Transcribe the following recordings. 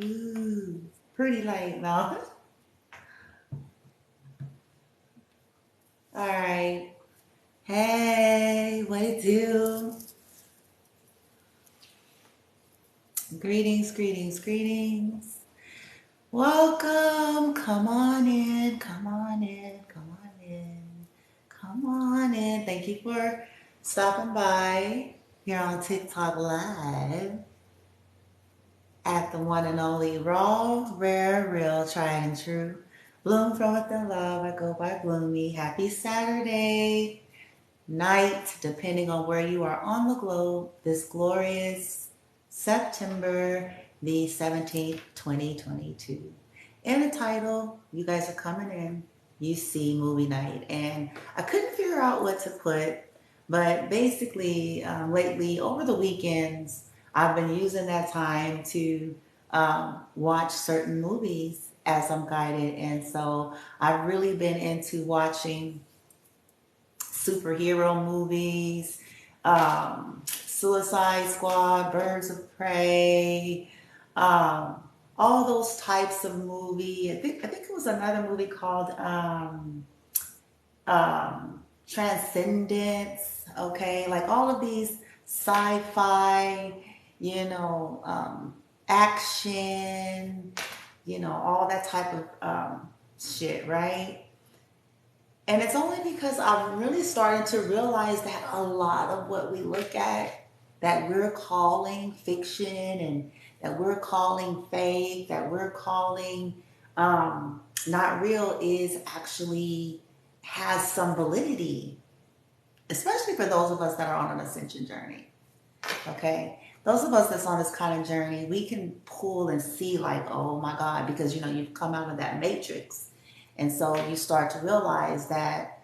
Ooh, pretty late, no? All right. Hey, what it do? Greetings, greetings, greetings. Welcome. Come on in. Come on in. Come on in. Come on in. Thank you for stopping by here on TikTok Live at the one and only Raw, Rare, Real, Tried and True. Bloom from within love. I go by Bloomy. Happy Saturday night, depending on where you are on the globe, this glorious September the 17th, 2022. And the title, you guys are coming in, you see movie night. And I couldn't figure out what to put, but basically, lately, over the weekends, I've been using that time to watch certain movies as I'm guided. And so I've really been into watching superhero movies, Suicide Squad, Birds of Prey, all those types of movie. I think it was another movie called Transcendence. Okay, like all of these sci-fi, action, all that type of shit, right? And it's only because I'm really starting to realize that a lot of what we look at that we're calling fiction and that we're calling fake, that we're calling not real is actually has some validity, especially for those of us that are on an ascension journey. Okay. Those of us that's on this kind of journey, we can pull and see like, oh my God, because you've come out of that matrix. And so you start to realize that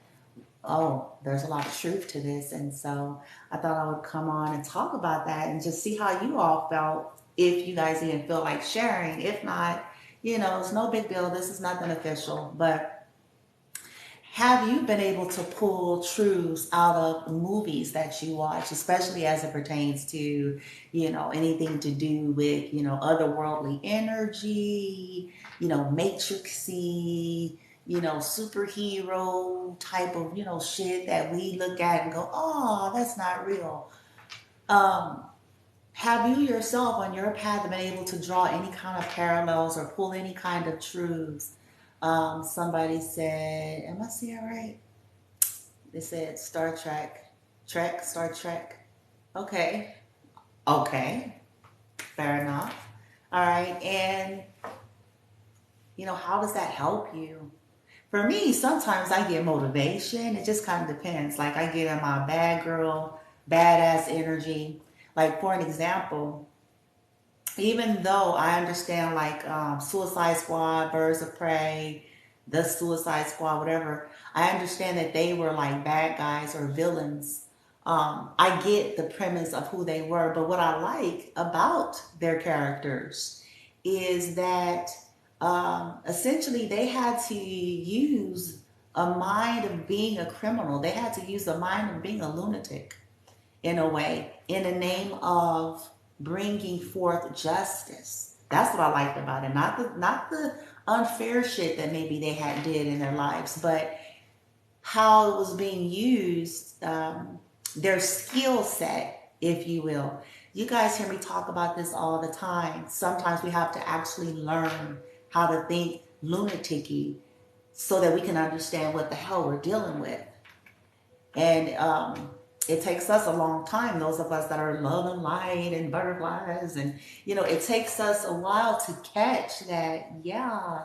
oh, there's a lot of truth to this. And so I thought I would come on and talk about that and just see how you all felt, if you guys even feel like sharing. If not, it's no big deal. This is nothing official. But have you been able to pull truths out of movies that you watch, especially as it pertains to, anything to do with, otherworldly energy, matrixy, superhero type of, shit that we look at and go, oh, that's not real. Um, have you yourself on your path been able to draw any kind of parallels or pull any kind of truths? Somebody said, am I seeing right? They said Star Trek, Star Trek. Okay, okay, fair enough. All right, and how does that help you? For me, sometimes I get motivation. It just kind of depends. Like I get in my bad girl, badass energy. Like for an example, even though I understand like Suicide Squad, Birds of Prey, the Suicide Squad, whatever, I understand that they were like bad guys or villains. I get the premise of who they were, but what I like about their characters is that essentially they had to use a mind of being a criminal. They had to use the mind of being a lunatic in a way, in the name of bringing forth justice. That's what I liked about it. Not the unfair shit that maybe they had did in their lives, but how it was being used, their skill set, if you will. You guys hear me talk about this all the time. Sometimes we have to actually learn how to think lunaticy so that we can understand what the hell we're dealing with. And it takes us a long time, those of us that are love and light and butterflies. And, it takes us a while to catch that, yeah,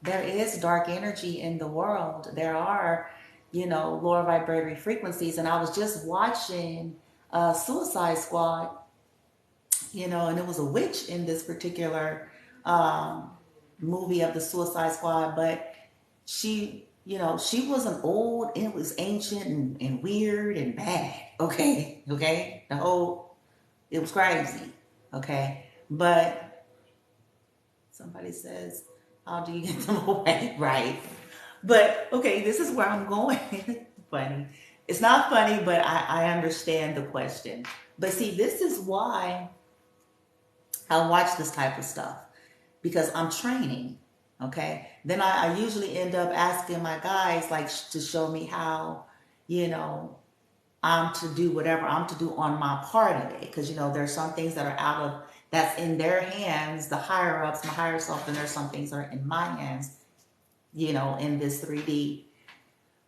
there is dark energy in the world. There are, lower vibratory frequencies. And I was just watching Suicide Squad, and it was a witch in this particular um, movie of the Suicide Squad, but she wasn't old. It was ancient and weird and bad. Okay, okay, it was crazy. Okay, but somebody says, how do you get them away? Right. But okay, this is where I'm going. Funny. It's not funny, but I understand the question. But see, this is why I watch this type of stuff because I'm training. Okay. Then I usually end up asking my guys like to show me how, you know, I'm to do whatever I'm to do on my part of it. Because, you know, there's some things that are out of, that's in their hands, the higher ups, my higher self, and there's some things that are in my hands, you know, in this 3D,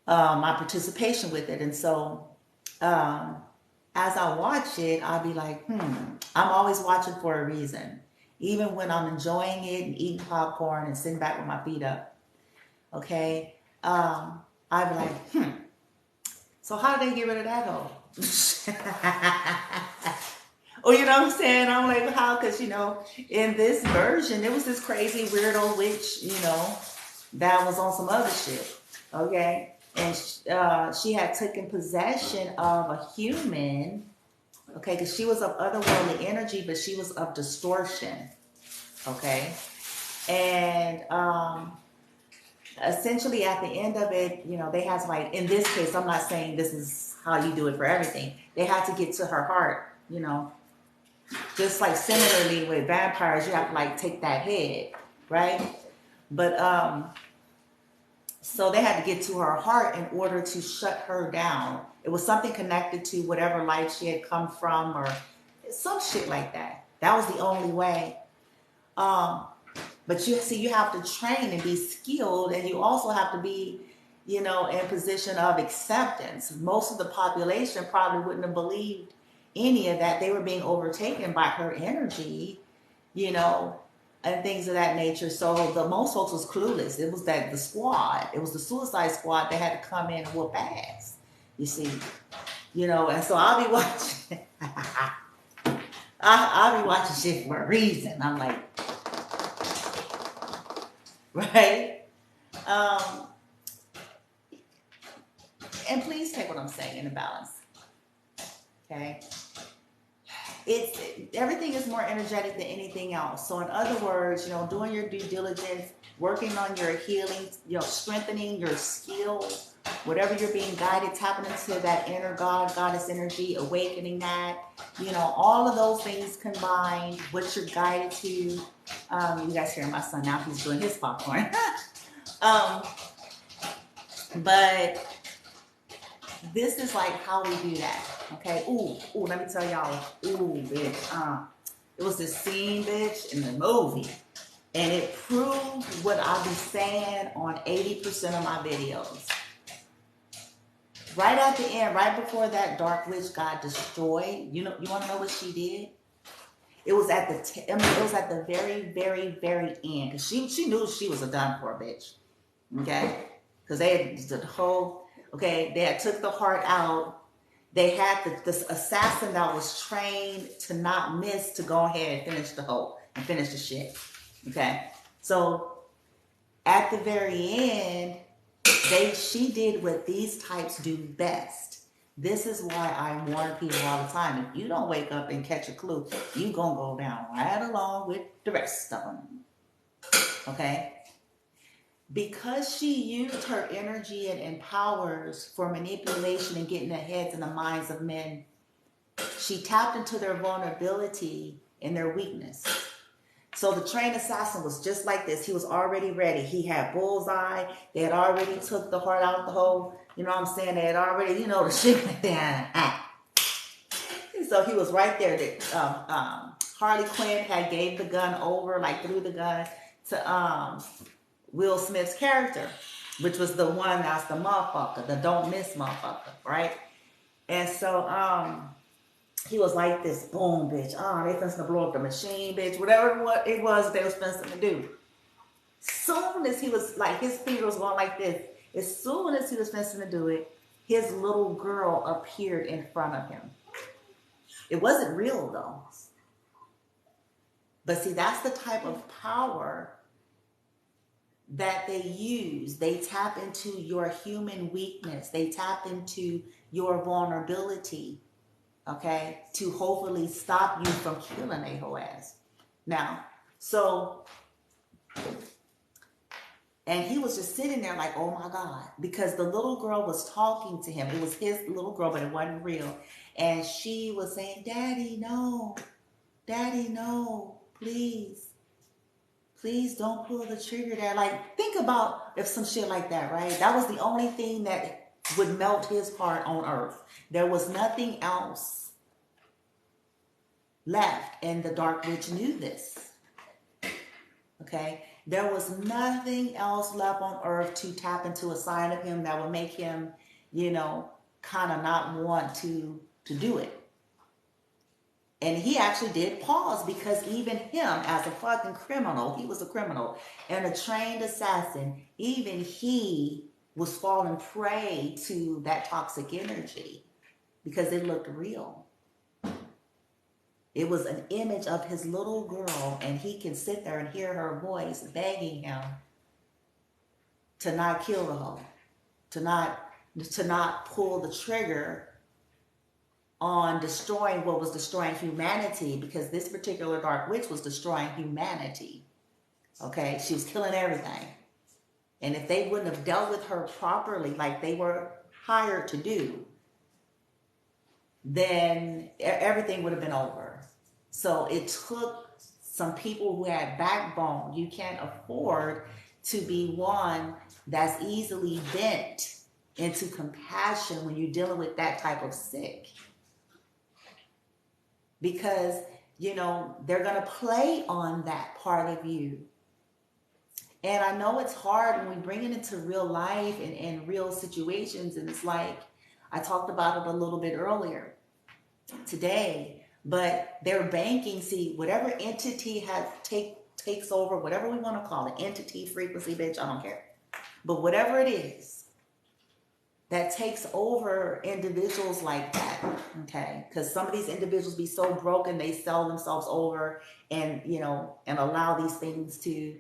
my participation with it. And so, um, as I watch it, I'll be like, I'm always watching for a reason. Even when I'm enjoying it and eating popcorn and sitting back with my feet up, okay? I'll be like, so how did they get rid of that hoe? Or you know what I'm saying? I'm like, how? Because, you know, in this version, it was this crazy weirdo witch, you know, that was on some other shit, okay? And she had taken possession of a human, okay? Because she was of otherworldly energy, but she was of distortion, okay? And essentially at the end of it, you know, they had to, like, in this case, I'm not saying this is how you do it for everything. They had to get to her heart, you know. Just like similarly with vampires, you have to like take that head, right? But so they had to get to her heart in order to shut her down. It was something connected to whatever life she had come from or some shit like that. That was the only way. But you see, you have to train and be skilled, and you also have to be, you know, in position of acceptance. Most of the population probably wouldn't have believed any of that. They were being overtaken by her energy, you know, and things of that nature. So the most folks was clueless. It was that the squad, it was the suicide squad that had to come in and whoop ass, you see, you know. And so I'll be watching, I'll be watching shit for a reason. I'm like, right? And please take what I'm saying in a balance, okay? Everything is more energetic than anything else. So in other words, you know, doing your due diligence, working on your healing, you know, strengthening your skills, whatever you're being guided, tapping into that inner God, goddess energy, awakening that, you know, all of those things combined, what you're guided to. You guys hear my son now, he's doing his popcorn. But this is like how we do that. Okay. Ooh, let me tell y'all. Ooh, bitch. It was this scene, bitch, in the movie. And it proved what I be saying on 80% of my videos. Right at the end, right before that dark witch got destroyed, you want to know what she did? It was at the very, very, very end. Because she knew she was a done for bitch. Okay? Because they had the whole, okay, they had took the heart out. They had this assassin that was trained to not miss to go ahead and finish the whole and finish the shit. Okay, so at the very end, she did what these types do best. This is why I warn people all the time: if you don't wake up and catch a clue, you gonna go down right along with the rest of them. Okay. Because she used her energy and powers for manipulation and getting the heads and the minds of men, she tapped into their vulnerability and their weakness. So the trained assassin was just like this. He was already ready. He had bullseye. They had already took the heart out of the hole. You know what I'm saying? They had already, you know, the shit went down. So he was right there. Harley Quinn had gave the gun over, like threw the gun to Will Smith's character, which was the one that's the motherfucker, the don't miss motherfucker, right? And so he was like this, boom, bitch. They finna blow up the machine, bitch. Whatever it was they was finna to do. Soon as he was like, his finger was going like this. As soon as he was finna to do it, his little girl appeared in front of him. It wasn't real though. But see, that's the type of power that they use. They tap into your human weakness. They tap into your vulnerability, okay, to hopefully stop you from killing a whole ass. Now, so, and he was just sitting there like, oh my God, because the little girl was talking to him. It was his little girl, but it wasn't real. And she was saying, Daddy, no. Daddy, no. please, please don't pull the trigger there. Like, think about if some shit like that, right? That was the only thing that would melt his heart on earth. There was nothing else left, and the Dark Witch knew this. Okay? There was nothing else left on earth to tap into a side of him that would make him, kind of not want to do it. And he actually did pause, because even him, as a fucking criminal, he was a criminal and a trained assassin, even he was falling prey to that toxic energy because it looked real. It was an image of his little girl, and he can sit there and hear her voice begging him to not kill the hoe, to not pull the trigger on destroying what was destroying humanity, because this particular Dark Witch was destroying humanity. Okay, she was killing everything. And if they wouldn't have dealt with her properly, like they were hired to do, then everything would have been over. So it took some people who had backbone. You can't afford to be one that's easily bent into compassion when you're dealing with that type of sick. Because, they're going to play on that part of you. And I know it's hard when we bring it into real life and real situations. And it's like, I talked about it a little bit earlier today, but they're banking, see, whatever entity takes over, whatever we want to call it, entity, frequency, bitch, I don't care. But whatever it is that takes over individuals like that, okay? Because some of these individuals be so broken, they sell themselves over and, and allow these things to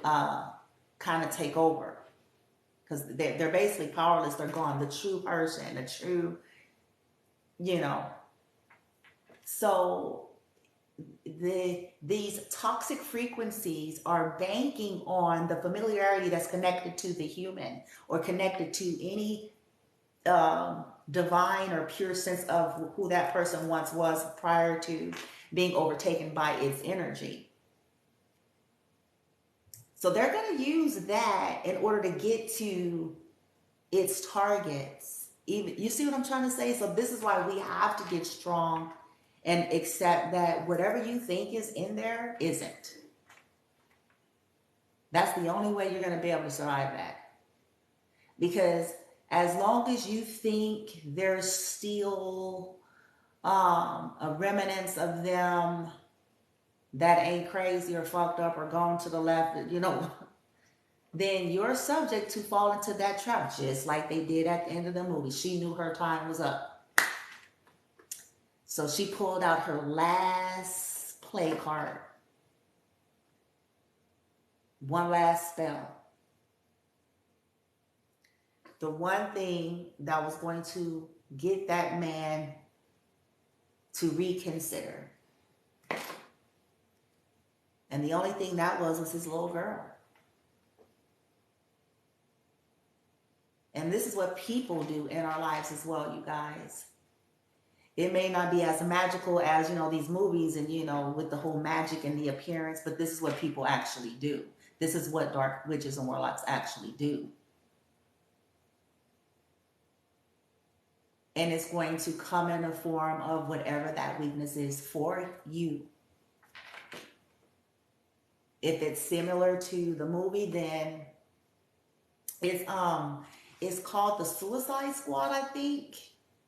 kind of take over. Because they're basically powerless, they're gone. The true person, the true, So these toxic frequencies are banking on the familiarity that's connected to the human or connected to any divine or pure sense of who that person once was prior to being overtaken by its energy. So they're going to use that in order to get to its targets. Even, you see what I'm trying to say? So this is why we have to get strong and accept that whatever you think is in there isn't. That's the only way you're going to be able to survive that. Because as long as you think there's still a remnants of them that ain't crazy or fucked up or gone to the left, then you're subject to fall into that trap, just like they did at the end of the movie. She knew her time was up. So she pulled out her last play card. One last spell. The one thing that was going to get that man to reconsider. And the only thing that was his little girl. And this is what people do in our lives as well, you guys. It may not be as magical as, these movies and, with the whole magic and the appearance, but this is what people actually do. This is what dark witches and warlocks actually do. And it's going to come in the form of whatever that weakness is for you. If it's similar to the movie, then it's called The Suicide Squad, I think.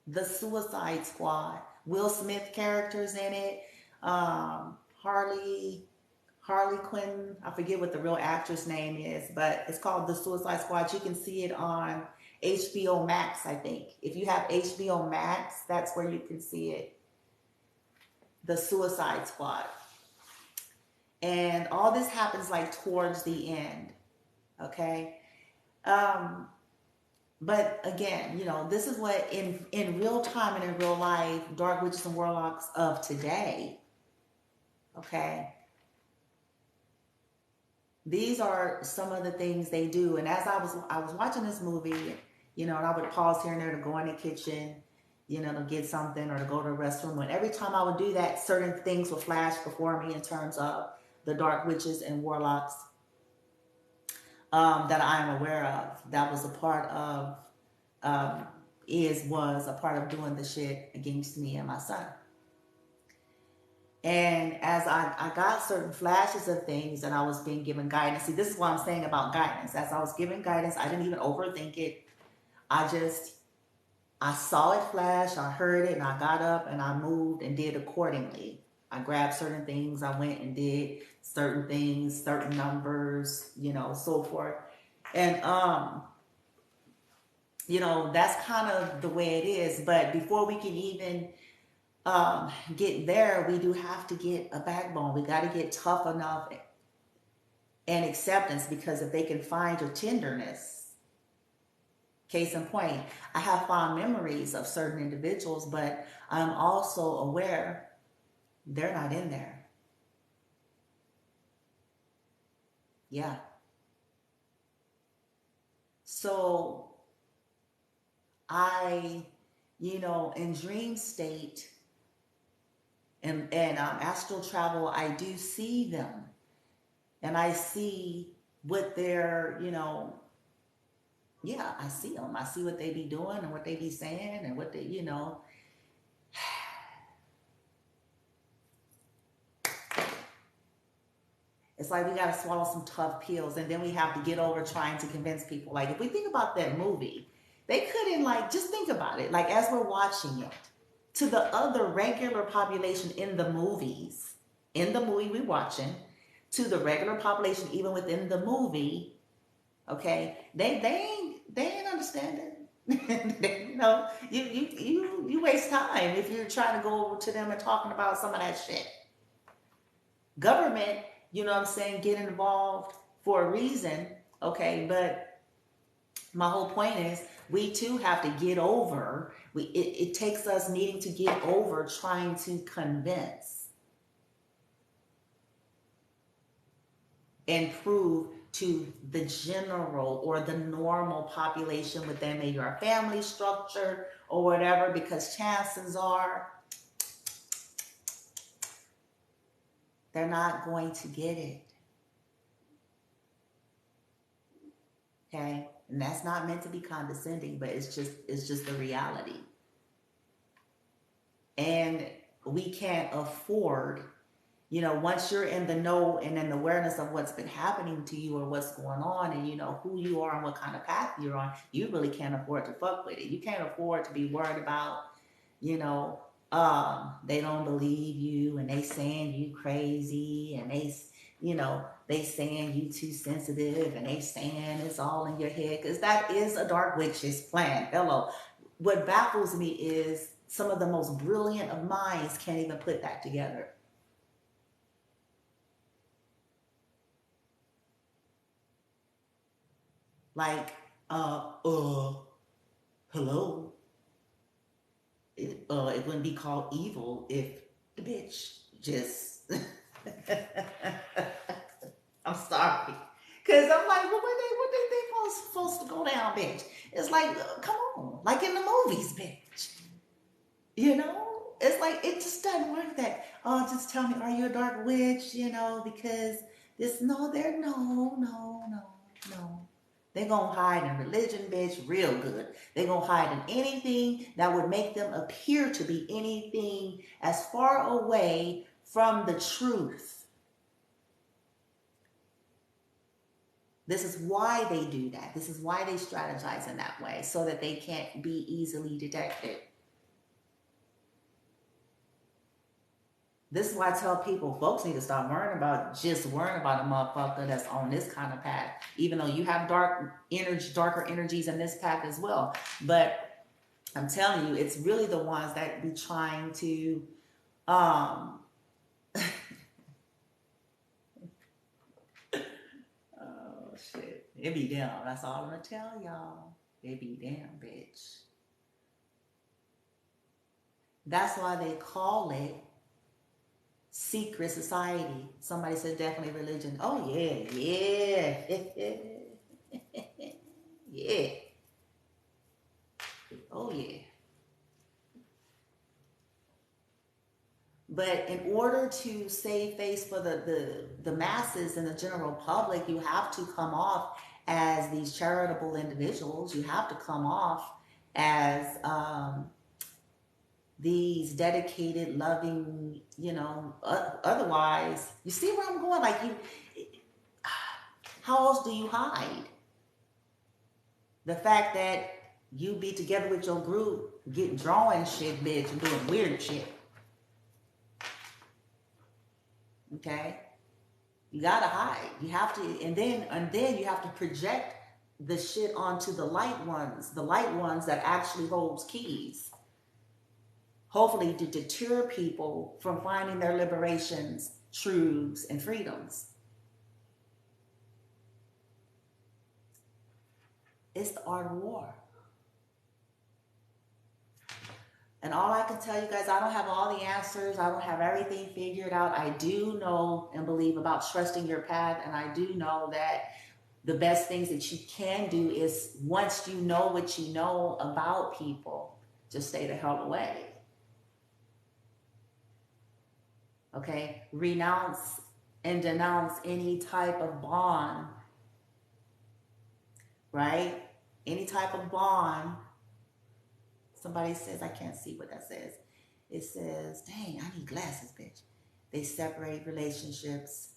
The Suicide Squad. Will Smith characters in it. Harley Quinn. I forget what the real actress name is, but it's called The Suicide Squad. You can see it on HBO Max, I think. If you have HBO Max, that's where you can see it. The Suicide Squad. And all this happens like towards the end. Okay? But again, this is what in real time and in real life, dark witches and warlocks of today, okay, these are some of the things they do. And as I was watching this movie, and I would pause here and there to go in the kitchen, to get something or to go to the restroom. And every time I would do that, certain things would flash before me in terms of the dark witches and warlocks that I am aware of. That was a part of, um, was a part of doing the shit against me and my son. And as I got certain flashes of things and I was being given guidance, see, this is what I'm saying about guidance. As I was given guidance, I didn't even overthink it. I saw it flash, I heard it, and I got up and I moved and did accordingly. I grabbed certain things, I went and did certain things, certain numbers, so forth. And that's kind of the way it is. But before we can even get there, we do have to get a backbone. We got to get tough enough and acceptance, because if they can find your tenderness, case in point, I have fond memories of certain individuals, but I'm also aware they're not in there. Yeah. So I, in dream state and astral travel, I do see them. And I see what they're, yeah, I see them. I see what they be doing and what they be saying and what they, It's like we got to swallow some tough pills, and then we have to get over trying to convince people. Like, if we think about that movie, they couldn't, like, just think about it. Like, as we're watching it, to the other regular population in the movie we're watching, to the regular population, even within the movie, okay, they ain't understanding. You waste time if you're trying to go over to them and talking about some of that shit. Government, get involved for a reason, okay? But my whole point is we too have to get over, it takes us needing to get over trying to convince and prove to the general or the normal population within your family structure or whatever, because chances are they're not going to get it. Okay? And that's not meant to be condescending, but it's just the reality. And we can't afford, once you're in the know and in the awareness of what's been happening to you or what's going on, and who you are and what kind of path you're on, you really can't afford to fuck with it. You can't afford to be worried about, they don't believe you and they saying you crazy, and they saying you too sensitive, and they saying it's all in your head, because that is a dark witch's plan. Hello. What baffles me is some of the most brilliant of minds can't even put that together. Like, hello. It wouldn't be called evil if the bitch just I'm sorry. Cause I'm like, well, what they supposed to go down, bitch? It's like, come on, like in the movies, bitch. It's like, it just doesn't work that, oh, just tell me, are you a dark witch? Because no. They're gonna hide in religion, bitch, real good. They're gonna hide in anything that would make them appear to be anything as far away from the truth. This is why they do that. This is why they strategize in that way, so that they can't be easily detected. This is why I tell people, folks need to stop worrying about a motherfucker that's on this kind of path. Even though you have darker energies in this path as well. But I'm telling you, it's really the ones that be trying to oh shit. It be them. That's all I'm gonna tell y'all. It be them, bitch. That's why they call it secret society. Somebody said definitely religion. Oh yeah. Yeah. Oh yeah. But in order to save face for the masses and the general public, you have to come off as these charitable individuals. You have to come off as these dedicated, loving, otherwise, you see where I'm going? Like, how else do you hide the fact that you be together with your group, get drawing shit, bitch, and doing weird shit? Okay, you gotta hide. You have to, and then you have to project the shit onto the light ones that actually holds keys. Hopefully, to deter people from finding their liberations, truths, and freedoms. It's the art of war. And all I can tell you guys, I don't have all the answers. I don't have everything figured out. I do know and believe about trusting your path. And I do know that the best things that you can do is, once you know what you know about people, just stay the hell away. Okay? Renounce and denounce any type of bond, right? Any type of bond. Somebody says, I can't see what that says. It says, dang, I need glasses, bitch. They separate relationships.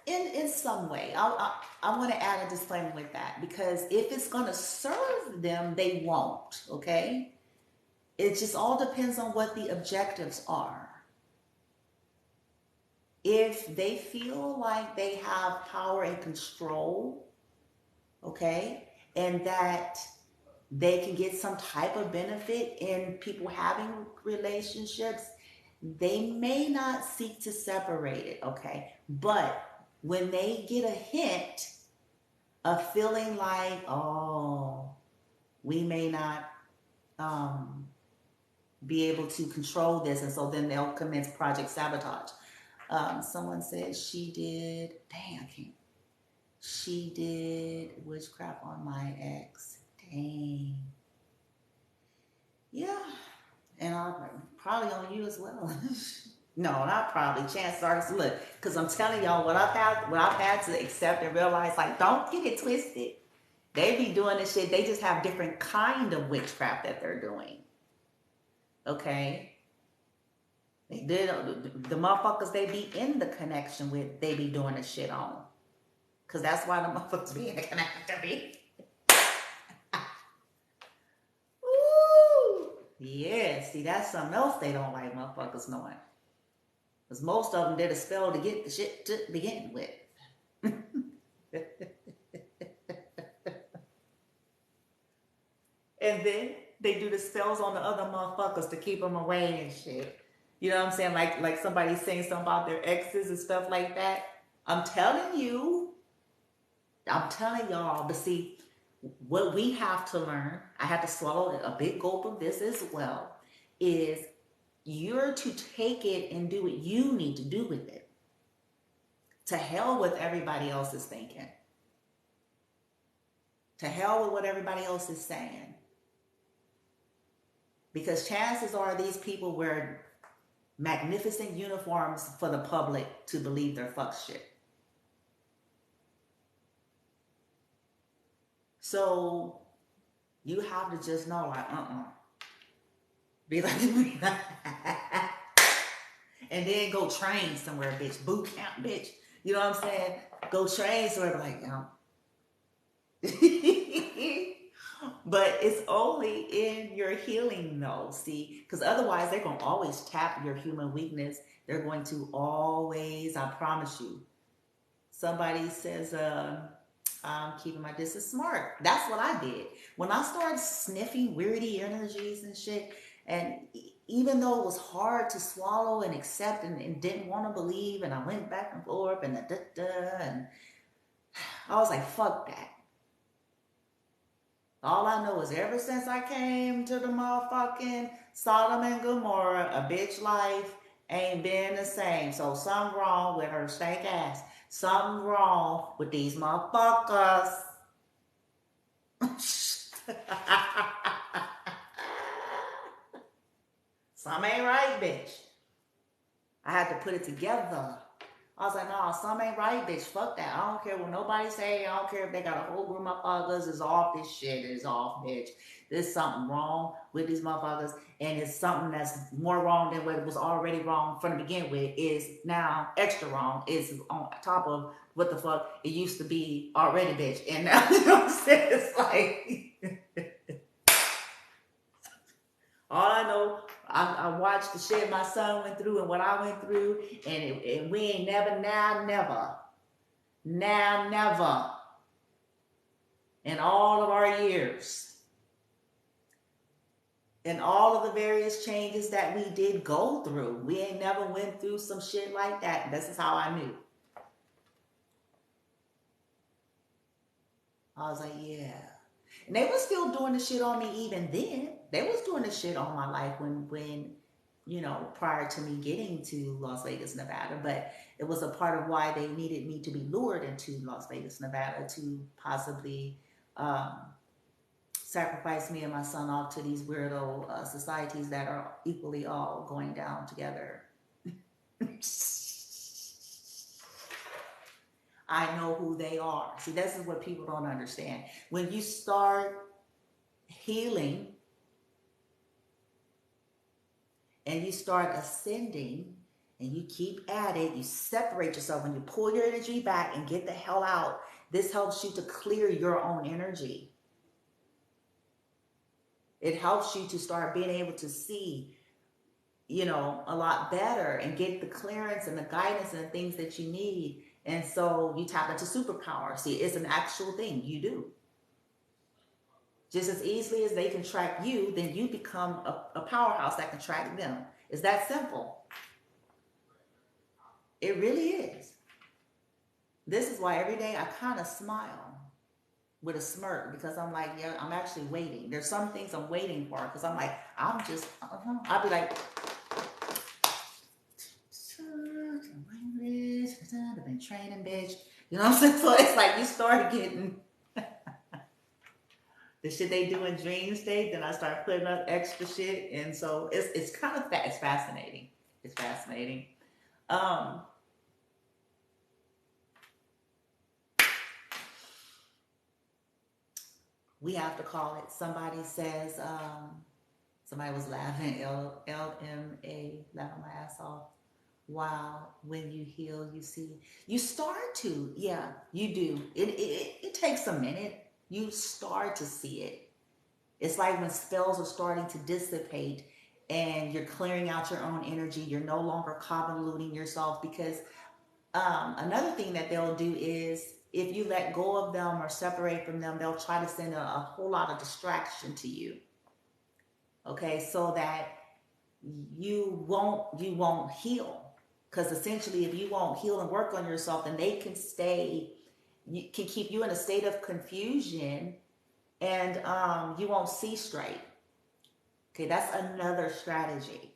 In some way, I want to add a disclaimer with that, because if it's going to serve them, they won't, okay? It just all depends on what the objectives are. If they feel like they have power and control, okay, and that they can get some type of benefit in people having relationships, they may not seek to separate it, okay? But when they get a hint of feeling like, oh, we may not be able to control this, and so then they'll commence project sabotage. Someone said she did, dang, I can't. She did witchcraft on my ex. Dang. Yeah. And I'll probably on you as well. No, not probably. Chances are, look, because I'm telling y'all what I've had to accept and realize, like, don't get it twisted. They be doing this shit. They just have different kind of witchcraft that they're doing. Okay? The motherfuckers they be in the connection with, they be doing the shit on. Because that's why the motherfuckers be in the connection to me. Woo! Yeah, see, that's something else they don't like motherfuckers knowing. Because most of them did a spell to get the shit to begin with. And then they do the spells on the other motherfuckers to keep them away and shit. You know what I'm saying? Like somebody's saying something about their exes and stuff like that. I'm telling y'all, but see, what we have to learn, I had to swallow a big gulp of this as well, is you're to take it and do what you need to do with it. To hell with everybody else is thinking. To hell with what everybody else is saying. Because chances are these people wear magnificent uniforms for the public to believe they're fuck shit. So you have to just know, like, be like, and then go train somewhere, bitch. Boot camp, bitch. You know what I'm saying? Go train somewhere, like, But it's only in your healing, though, see? Because otherwise, they're going to always tap your human weakness. They're going to always, I promise you. Somebody says, I'm keeping my distance. Smart. That's what I did. When I started sniffing weirdy energies and shit, and even though it was hard to swallow and accept and didn't want to believe, and I went back and forth and and I was like, fuck that. All I know is ever since I came to the motherfucking Sodom and Gomorrah, a bitch life ain't been the same. So something wrong with her stank ass. Something wrong with these motherfuckers. Something ain't right, bitch. I had to put it together. I was like, no, something ain't right, bitch. Fuck that. I don't care what nobody say. I don't care if they got a whole group of motherfuckers. It's off. This shit is off, bitch. There's something wrong with these motherfuckers. And it's something that's more wrong than what was already wrong from the beginning with. Is now extra wrong. Is on top of what the fuck it used to be already, bitch. And now, you know what I'm saying? It's like... All I know, I watched the shit my son went through and what I went through, and we ain't never, never, in all of our years, in all of the various changes that we did go through, we ain't never went through some shit like that. And this is how I knew. I was like, yeah. And they were still doing the shit on me even then. They was doing the shit on my life when you know, prior to me getting to Las Vegas, Nevada. But it was a part of why they needed me to be lured into Las Vegas, Nevada to possibly sacrifice me and my son off to these weirdo societies that are equally all going down together. I know who they are. See, this is what people don't understand. When you start healing and you start ascending and you keep at it, you separate yourself. When you pull your energy back and get the hell out, this helps you to clear your own energy. It helps you to start being able to see, you know, a lot better and get the clearance and the guidance and the things that you need. And so you tap into superpower. See, it's an actual thing you do. Just as easily as they can track you, then you become a powerhouse that can track them. It's that simple. It really is. This is why every day I kind of smile with a smirk, because I'm like, yeah, I'm actually waiting. There's some things I'm waiting for, because I'm like, I'm just, I'll be like, I've been training, bitch. You know what I'm saying? So it's like you start getting the shit they do in dream state, then I start putting up extra shit, and so it's kind of it's fascinating. It's fascinating. We have to call it. Somebody says, somebody was laughing, LMA, laughing my ass off. Wow, when you heal, you see. You start to, yeah, you do. It takes a minute. You start to see it. It's like when spells are starting to dissipate and you're clearing out your own energy. You're no longer convoluting yourself, because another thing that they'll do is if you let go of them or separate from them, they'll try to send a whole lot of distraction to you. Okay, so that you won't heal. Because essentially, if you won't heal and work on yourself, then they can can keep you in a state of confusion, and you won't see straight. Okay, that's another strategy.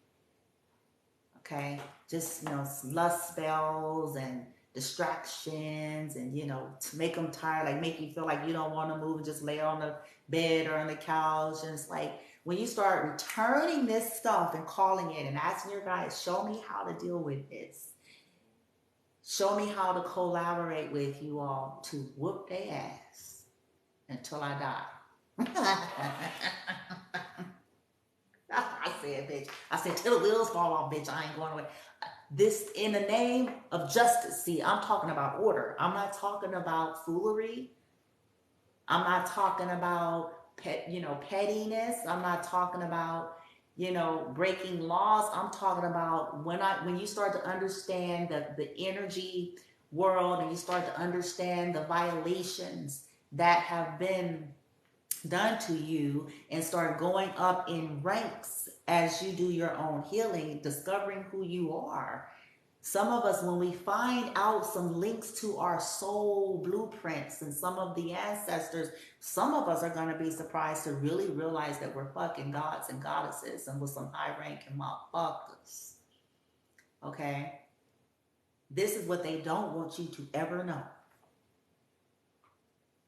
Okay, just, you know, lust spells and distractions, and, you know, to make them tired, like make you feel like you don't want to move and just lay on the bed or on the couch. And it's like when you start returning this stuff and calling it and asking your guides, show me how to deal with this. Show me how to collaborate with you all to whoop their ass until I die. I said, bitch. I said, till the wheels fall off, bitch. I ain't going away. This in the name of justice. See, I'm talking about order. I'm not talking about foolery. I'm not talking about pettiness. I'm not talking about, you know, breaking laws. I'm talking about when you start to understand the energy world, and you start to understand the violations that have been done to you, and start going up in ranks as you do your own healing, discovering who you are. Some of us, when we find out some links to our soul blueprints and some of the ancestors, some of us are going to be surprised to really realize that we're fucking gods and goddesses and with some high ranking motherfuckers. Okay? This is what they don't want you to ever know.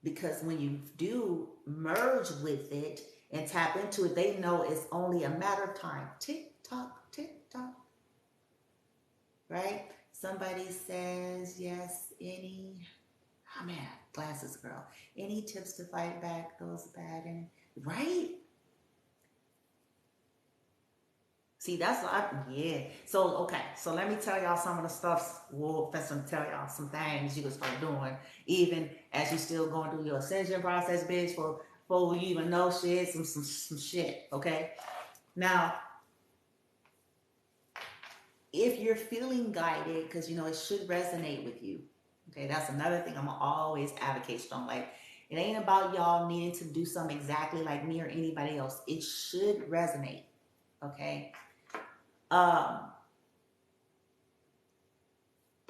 Because when you do merge with it and tap into it, they know it's only a matter of time. Tick tock, tick tock. Right? Somebody says, yes, any, oh man, glasses girl. Any tips to fight back those bad and right? See, that's yeah. So, okay. So let me tell y'all some of the stuff. Well, first I'm tell y'all some things you can start doing, even as you still going through your ascension process, bitch, for you even know shit, some shit, okay? Now, if you're feeling guided, because you know it should resonate with you. Okay, that's another thing I'm always advocate strong. Like, it ain't about y'all needing to do something exactly like me or anybody else. It should resonate. Okay. Um,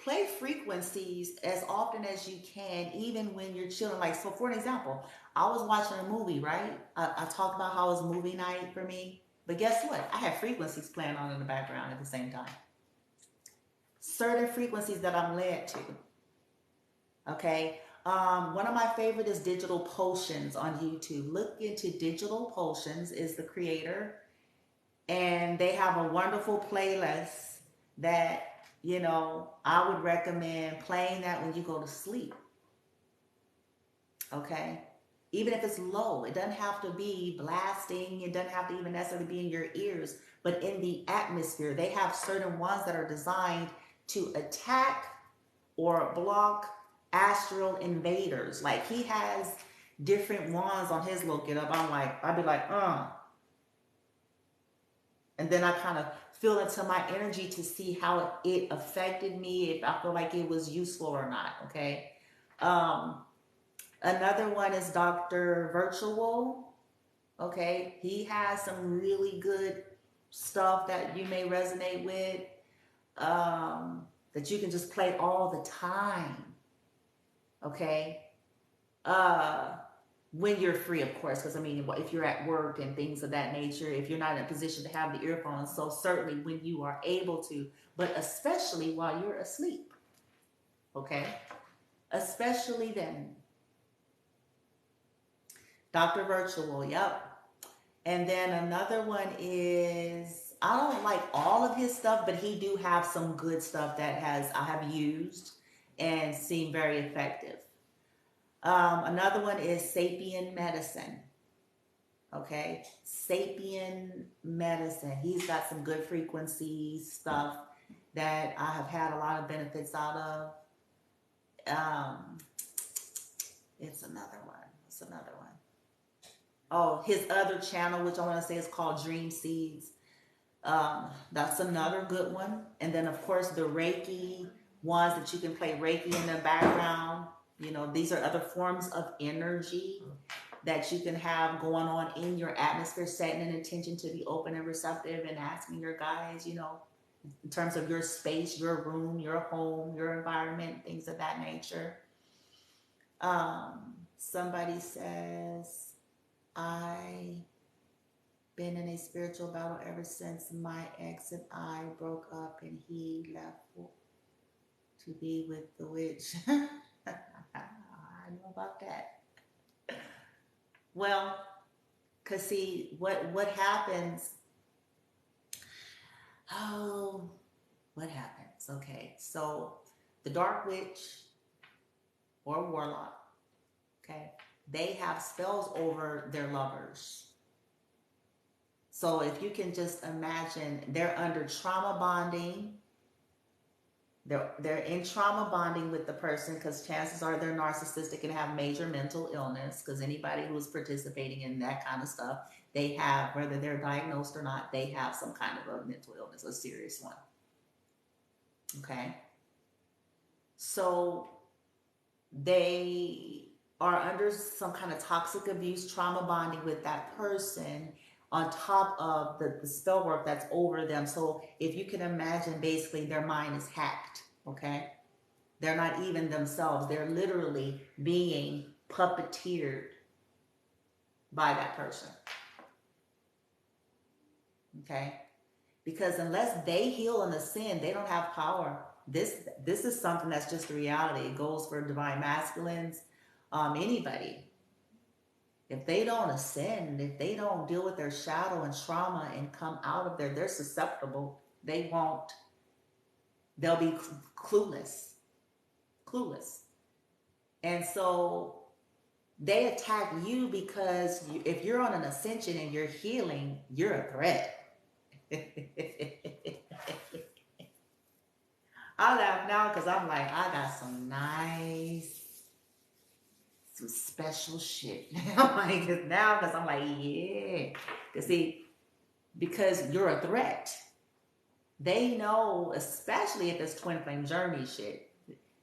Play frequencies as often as you can, even when you're chilling. Like, so for an example, I was watching a movie, right? I talked about how it was movie night for me. But guess what? I had frequencies playing on in the background at the same time. Certain frequencies that I'm led to. Okay. One of my favorite is Digital Potions on YouTube. Look into Digital Potions is the creator, and they have a wonderful playlist that, you know, I would recommend playing that when you go to sleep. Okay. Even if it's low, it doesn't have to be blasting. It doesn't have to even necessarily be in your ears, but in the atmosphere. They have certain ones that are designed to attack or block astral invaders. Like, he has different wands on his look it up. I'd be like, and then I kind of feel into my energy to see how it affected me, if I feel like it was useful or not. Okay. Another one is Dr. Virtual. Okay. He has some really good stuff that you may resonate with, that you can just play all the time. Okay. When you're free, of course, because I mean, if you're at work and things of that nature, if you're not in a position to have the earphones, so certainly when you are able to, but especially while you're asleep, okay? Especially then. Dr. Virtual, yep. And then another one is, I don't like all of his stuff, but he do have some good stuff that I have used and seem very effective. Another one is Sapien Medicine. Okay, Sapien Medicine. He's got some good frequency stuff that I have had a lot of benefits out of. It's another one. It's another one. Oh, his other channel, which I want to say is called Dream Seeds. That's another good one. And then, of course, the Reiki ones that you can play Reiki in the background. You know, these are other forms of energy that you can have going on in your atmosphere, setting an intention to be open and receptive and asking your guides, you know, in terms of your space, your room, your home, your environment, things of that nature. Somebody says, I been in a spiritual battle ever since my ex and I broke up and he left to be with the witch. I know about that. Well, because see, what happens, oh, what happens? Okay, so the dark witch or warlock, okay, they have spells over their lovers. So if you can just imagine, they're under trauma bonding. They're in trauma bonding with the person because chances are they're narcissistic and have major mental illness, because anybody who's participating in that kind of stuff, they have, whether they're diagnosed or not, they have some kind of a mental illness, a serious one. Okay. So they are under some kind of toxic abuse, trauma bonding with that person on top of the spell work that's over them. So if you can imagine, basically their mind is hacked, okay? They're not even themselves. They're literally being puppeteered by that person, okay? Because unless they heal and ascend, they don't have power. This is something that's just the reality. It goes for divine masculines, anybody. If they don't ascend, if they don't deal with their shadow and trauma and come out of there, they're susceptible. They won't, they'll be clueless. Clueless. And so they attack you because if you're on an ascension and you're healing, you're a threat. I laugh now because I'm like, I got some special shit. I'm like, now because I'm like, yeah. Because see, because you're a threat. They know, especially if it's twin flame journey shit,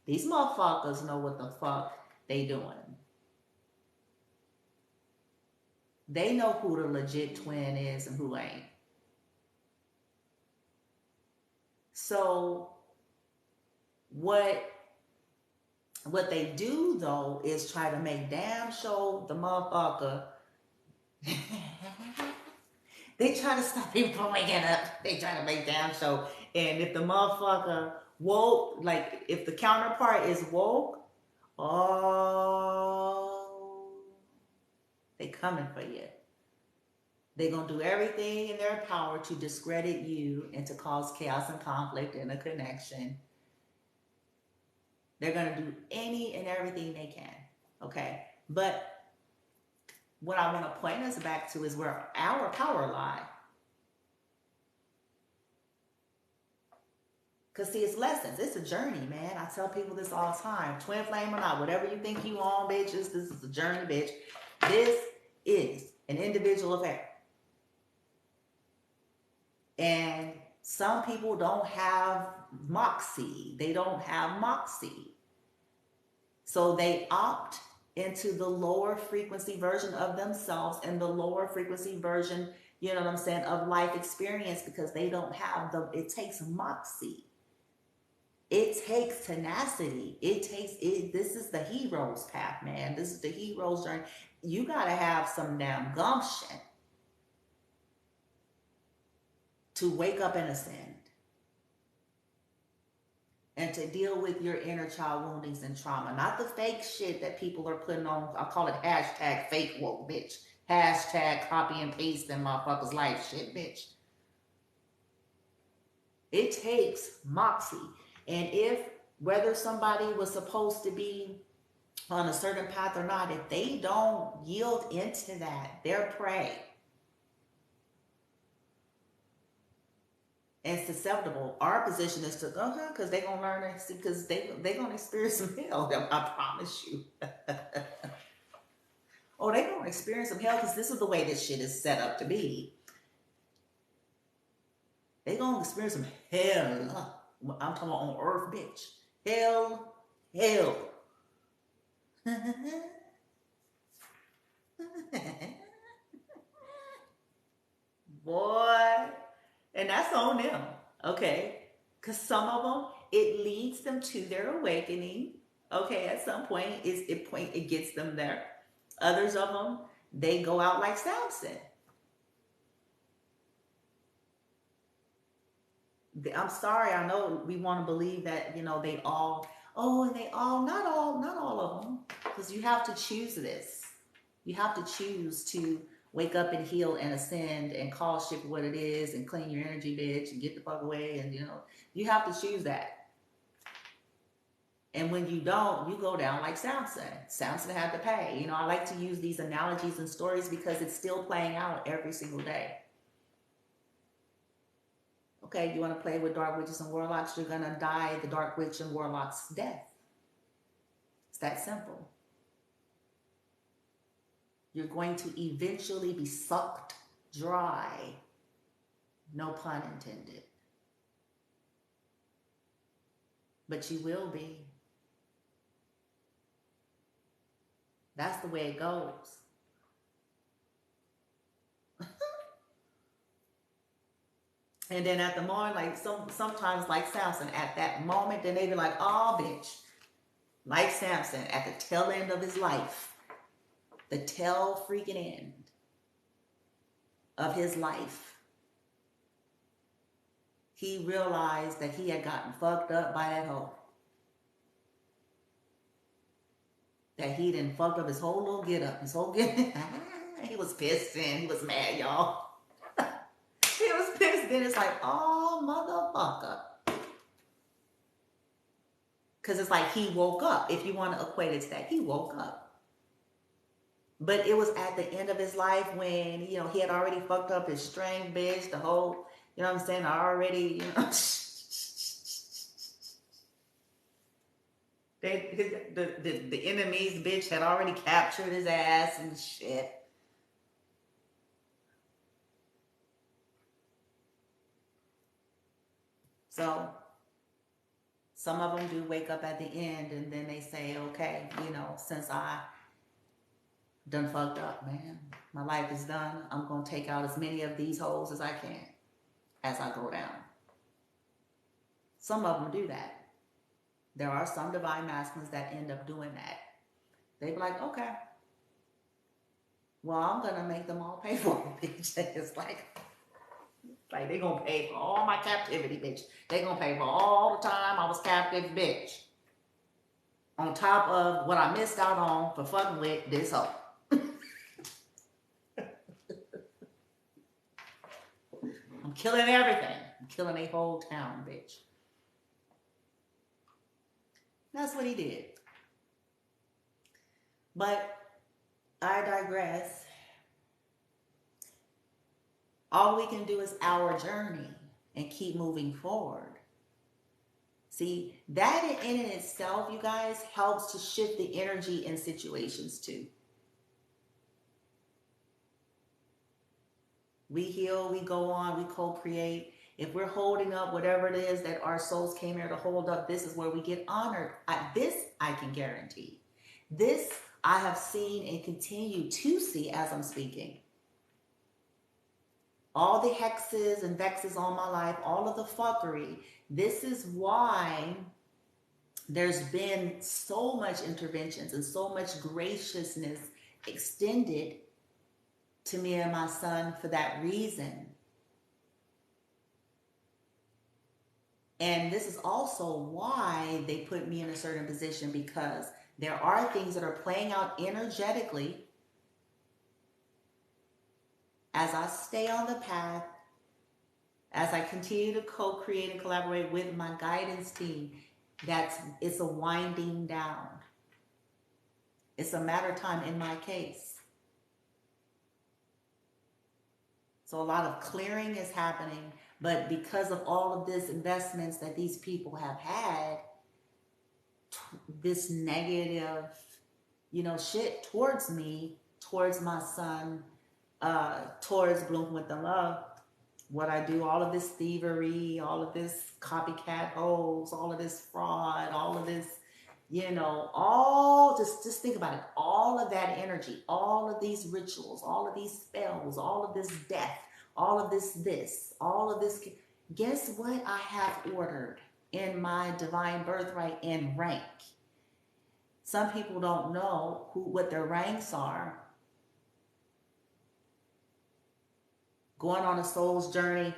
these motherfuckers know what the fuck they doing. They know who the legit twin is and who ain't. So what they do though is try to make damn sure the motherfucker they try to stop people from waking up. They try to make damn sure. And if the motherfucker woke, like if the counterpart is woke, oh, they coming for you. They're going to do everything in their power to discredit you and to cause chaos and conflict in a connection. They're going to do any and everything they can. Okay? But what I want to point us back to is where our power lies. Because see, it's lessons. It's a journey, man. I tell people this all the time. Twin flame or not, whatever you think you on, bitches, this is a journey, bitch. This is an individual affair. And some people don't have moxie. They don't have moxie. So they opt into the lower frequency version of themselves and the lower frequency version, you know what I'm saying, of life experience because they don't have it takes moxie. It takes tenacity. This is the hero's path, man. This is the hero's journey. You got to have some damn gumption to wake up and ascend and to deal with your inner child woundings and trauma. Not the fake shit that people are putting on. I call it hashtag fake woke, bitch. Hashtag copy and paste in motherfuckers' life shit, bitch. It takes moxie. And whether somebody was supposed to be on a certain path or not, if they don't yield into that, they're prey. And susceptible. Our position is to because they're gonna learn because they're gonna experience some hell. I promise you. Oh, they're gonna experience some hell because this is the way this shit is set up to be. They're gonna experience some hell. I'm talking about on earth, bitch. Hell. Boy. And that's on them, okay? Because some of them, it leads them to their awakening, okay? At some point, it gets them there. Others of them, they go out like Samson. I'm sorry, I know we want to believe that, not all of them, because you have to choose this. You have to choose to wake up and heal and ascend and call shit for what it is and clean your energy, bitch, and get the fuck away. And, you have to choose that. And when you don't, you go down like Samson. Samson had to pay. I like to use these analogies and stories because it's still playing out every single day. Okay, you want to play with dark witches and warlocks, you're going to die the dark witch and warlock's death. It's that simple. You're going to eventually be sucked dry. No pun intended. But you will be. That's the way it goes. And then at the moment, like sometimes like Samson, at that moment, then they be like, oh, bitch. Like Samson, at the tail end of his life. The tail freaking end of his life. He realized that he had gotten fucked up by that hoe. that he done fucked up his whole little get up, his whole get. He was pissed and he was mad, y'all. He was pissed. Then it's like, oh, motherfucker. Because it's like he woke up. If you want to equate it to that, he woke up. But it was at the end of his life when, you know, he had already fucked up his string bitch, the whole, you know what I'm saying, already, you know. The enemy's bitch had already captured his ass and shit. So some of them do wake up at the end and then they say, okay, you know, since I done fucked up, man, my life is done. I'm going to take out as many of these holes as I can as I go down. Some of them do that. There are some divine masculines that end up doing that. They be like, okay, well, I'm going to make them all pay for it, bitch. It's like they going to pay for all my captivity, bitch. They going to pay for all the time I was captive, bitch. On top of what I missed out on for fucking with this hoe. I'm killing everything. I'm killing a whole town, bitch. That's what he did. But I digress. All we can do is our journey and keep moving forward. See, that in and itself, you guys, helps to shift the energy in situations too. We heal, we go on, we co-create. If we're holding up whatever it is that our souls came here to hold up, this is where we get honored. This I can guarantee. This I have seen and continue to see as I'm speaking. All the hexes and vexes on my life, all of the fuckery. This is why there's been so much interventions and so much graciousness extended to me and my son for that reason. And this is also why they put me in a certain position, because there are things that are playing out energetically as I stay on the path, as I continue to co-create and collaborate with my guidance team. It's a winding down. It's a matter of time in my case. So a lot of clearing is happening, but because of all of this investments that these people have had, this negative, shit towards me, towards my son, towards Bloom with the Love, what I do, all of this thievery, all of this copycat hoes, all of this fraud, all of this, just think about it. All of that energy, all of these rituals, all of these spells, all of this death, all of this, all of this. Guess what I have ordered in my divine birthright and rank? Some people don't know what their ranks are. Going on a soul's journey,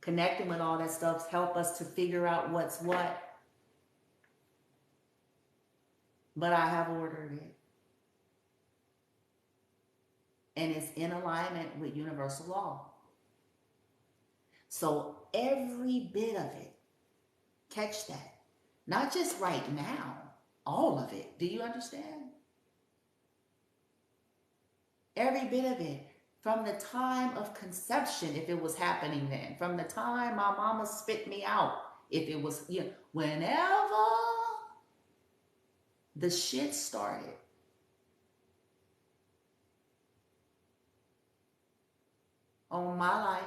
connecting with all that stuff, help us to figure out what's what. But I have ordered it. And it's in alignment with universal law. So every bit of it, catch that. Not just right now, all of it. Do you understand? Every bit of it. From the time of conception, if it was happening then. From the time my mama spit me out, if it was, whenever the shit started. On my life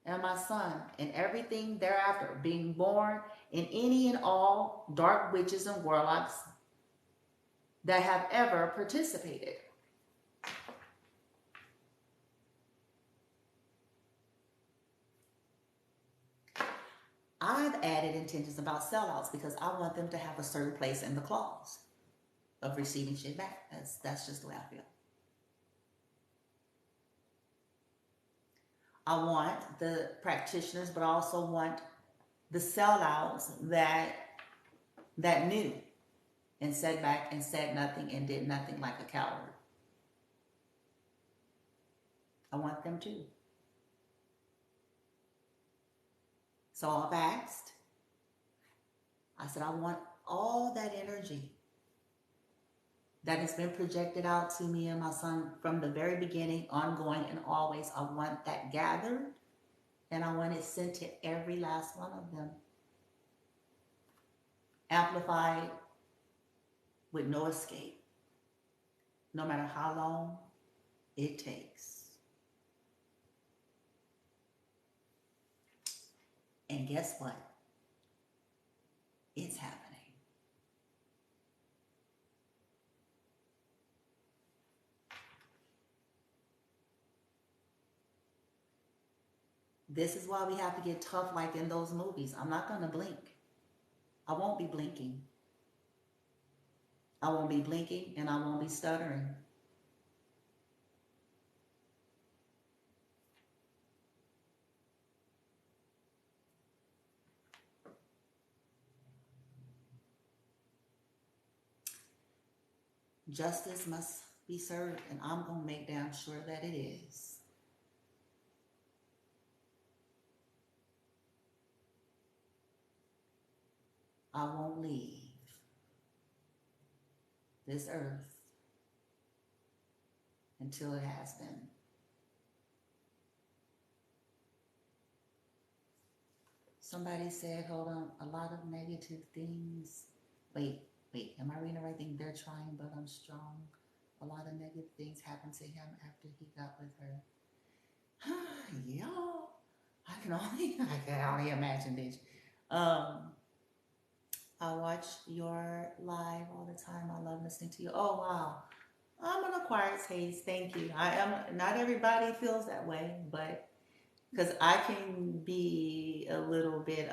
and my son and everything thereafter, being born in any and all dark witches and warlocks that have ever participated. I've added intentions about sellouts because I want them to have a certain place in the clause of receiving shit back. That's just the way I feel. I want the practitioners, but I also want the sellouts that knew and sat back and said nothing and did nothing like a coward. I want them to. So I've asked. I said, I want all that energy that has been projected out to me and my son from the very beginning, ongoing and always. I want that gathered, and I want it sent to every last one of them. Amplified with no escape, no matter how long it takes. And guess what? It's happening. This is why we have to get tough like in those movies. I'm not going to blink. I won't be blinking. I won't be blinking and I won't be stuttering. Justice must be served, and I'm going to make damn sure that it is. I won't leave this earth until it has been. Somebody said, hold on, a lot of negative things. Wait, am I reading the right thing? They're trying, but I'm strong. A lot of negative things happened to him after he got with her. Y'all, I can only imagine this. I watch your live all the time. I love listening to you. Oh, wow. I'm an acquired taste. Thank you. I am. Not everybody feels that way, but because I can be a little bit,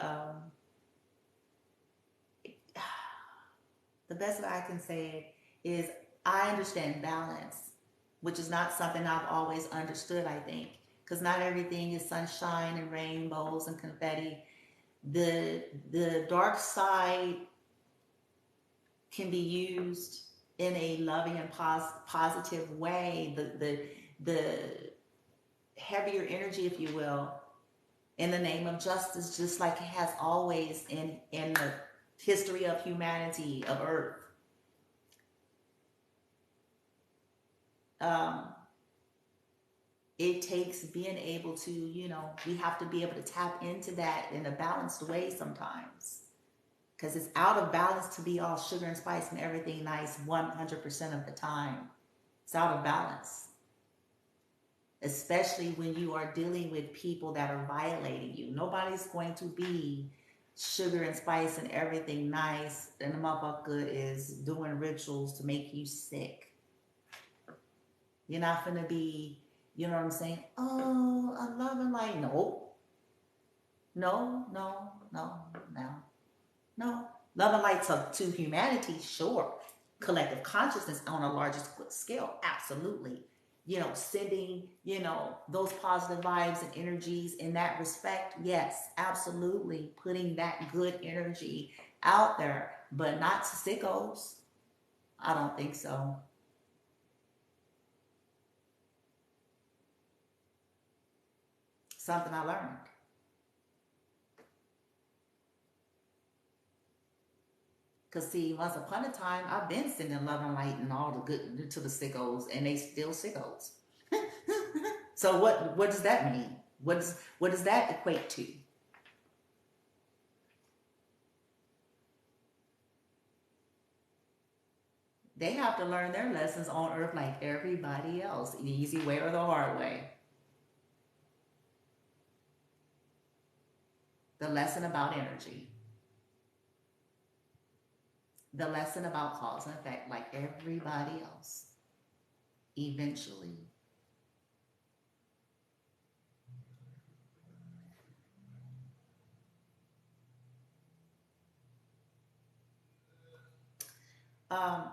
the best way I can say it is I understand balance, which is not something I've always understood, I think, because not everything is sunshine and rainbows and confetti. The dark side can be used in a loving and positive way. The heavier energy, if you will, in the name of justice, just like it has always in the history of humanity, of Earth. It takes being able to, we have to be able to tap into that in a balanced way sometimes. Because it's out of balance to be all sugar and spice and everything nice 100% of the time. It's out of balance. Especially when you are dealing with people that are violating you. Nobody's going to be sugar and spice and everything nice, and the motherfucker is doing rituals to make you sick. You're not gonna be, you know what I'm saying? Oh, I love and light. No. Love and light to humanity, sure. Collective consciousness on a larger scale, absolutely. Sending, those positive vibes and energies in that respect, yes, absolutely. Putting that good energy out there, but not to sickos. I don't think so. Something I learned. Because, see, once upon a time, I've been sending love and light and all the good to the sickos, and they still sickos. So what does that mean? What does that equate to? They have to learn their lessons on Earth like everybody else, the easy way or the hard way. The lesson about energy. The lesson about cause and effect like everybody else. Eventually. I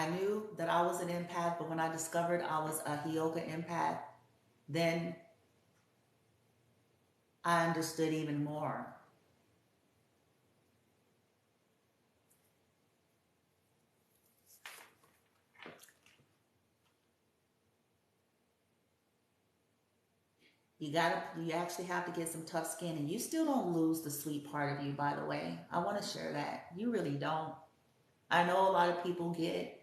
knew that I was an empath, but when I discovered I was a yoga empath, then I understood even more. You actually have to get some tough skin, and you still don't lose the sweet part of you, by the way. I want to share that. You really don't. I know a lot of people get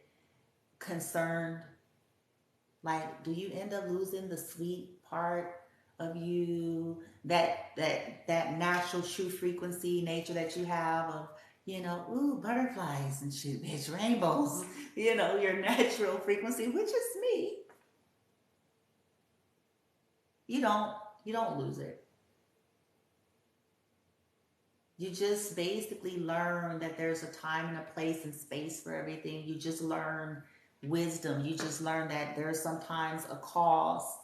concerned, like, do you end up losing the sweet part of you, that natural true frequency nature that you have of, ooh, butterflies and shit, bitch, rainbows, your natural frequency, which is me. You don't you don't lose it. You just basically learn that there's a time and a place and space for everything. You just learn wisdom. You just learn that there's sometimes a cause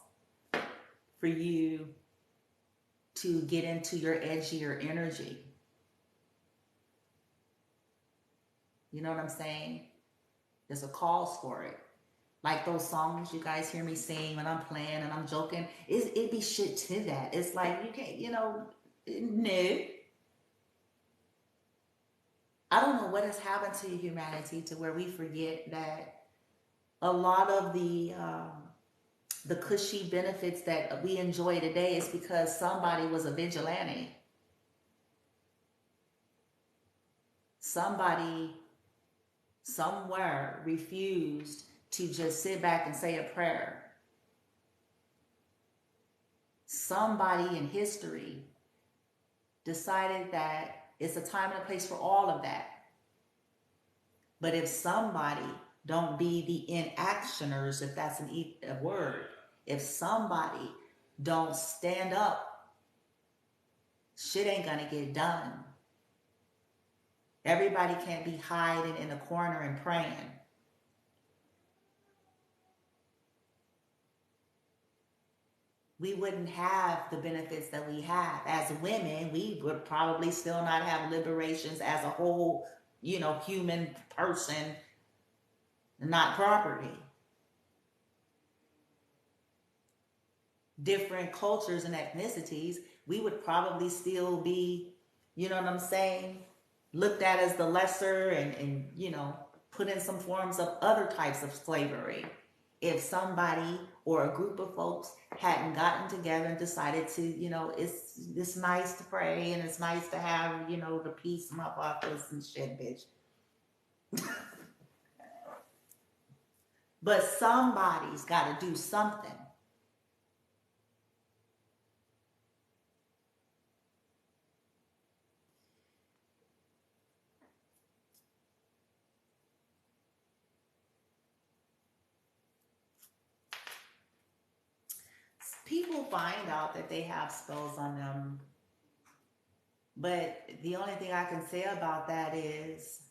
for you to get into your edgier energy. You know what I'm saying? There's a cause for it. Like those songs you guys hear me sing when I'm playing and I'm joking, it be shit to that. It's like you can't, no. I don't know what has happened to humanity to where we forget that a lot of the cushy benefits that we enjoy today is because somebody was a vigilante. Somebody somewhere refused to just sit back and say a prayer. Somebody in history decided that it's a time and a place for all of that. But if somebody don't be the inactioners, if that's a word, if somebody don't stand up, shit ain't gonna get done. Everybody can't be hiding in a corner and praying. We wouldn't have the benefits that we have. As women, we would probably still not have liberations as a whole, human person, not property. Different cultures and ethnicities, we would probably still be, you know what I'm saying, looked at as the lesser and put in some forms of other types of slavery. If somebody or a group of folks hadn't gotten together and decided to, it's nice to pray and it's nice to have, the peace motherfuckers and shit, bitch. But somebody's got to do something. People find out that they have spells on them, but the only thing I can say about that is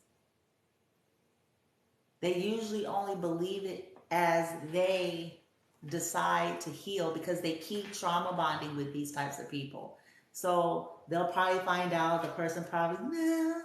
they usually only believe it as they decide to heal, because they keep trauma bonding with these types of people. So they'll probably find out the person probably, nah,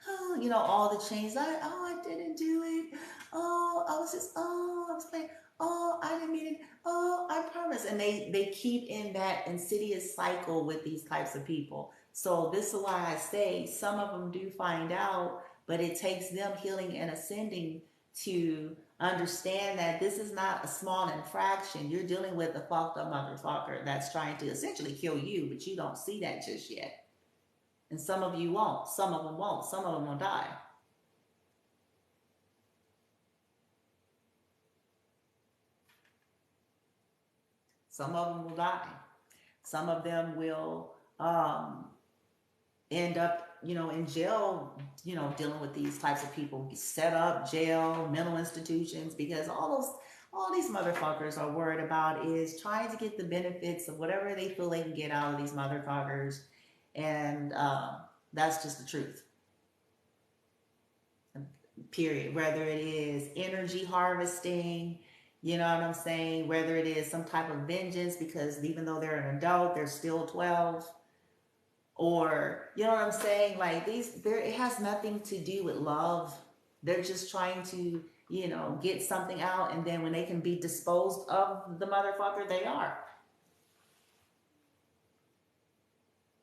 oh, all the changes. I didn't do it. I was playing. Oh, I didn't mean it. Oh, I promise. And they keep in that insidious cycle with these types of people. So this is why I say some of them do find out, but it takes them healing and ascending to understand that this is not a small infraction. You're dealing with a fucked up motherfucker that's trying to essentially kill you, but you don't see that just yet. And some of you won't. Some of them won't. Some of them will die. Some of them will die. Some of them will end up, in jail, dealing with these types of people. Set up jail, mental institutions, because all these motherfuckers are worried about is trying to get the benefits of whatever they feel they can get out of these motherfuckers. And that's just the truth. Period. Whether it is energy harvesting, you know what I'm saying? Whether it is some type of vengeance, because even though they're an adult, they're still 12. Or, you know what I'm saying? Like it has nothing to do with love. They're just trying to, get something out. And then when they can be disposed of the motherfucker, they are.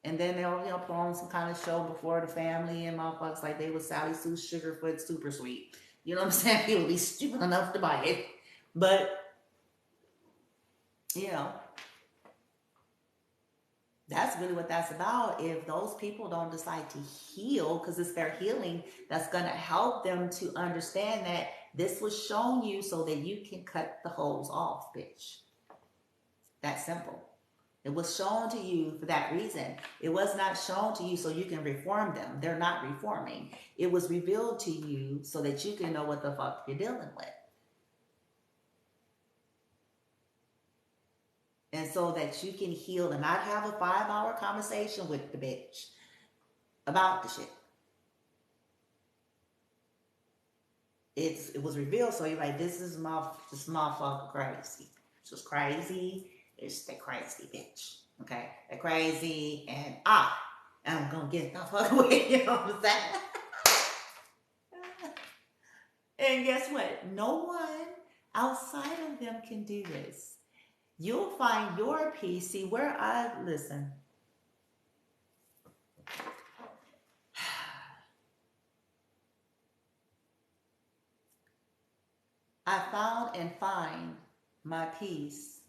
And then they'll, put on some kind of show before the family and motherfuckers like they was Sally Sue Sugarfoot super sweet. You know what I'm saying? People be stupid enough to buy it. But, That's really what that's about. If those people don't decide to heal, because it's their healing that's going to help them to understand that this was shown you so that you can cut the holes off, bitch. That simple. It was shown to you for that reason. It was not shown to you so you can reform them. They're not reforming. It was revealed to you so that you can know what the fuck you're dealing with. And so that you can heal and not have a 5-hour conversation with the bitch about the shit. It was revealed, so you're like, this motherfucker crazy. It's just crazy. It's the crazy bitch. Okay? They're crazy, and I'm gonna get the fuck away. You know what I'm saying? And guess what? No one outside of them can do this. You'll find your peace. See, listen. I found and find my peace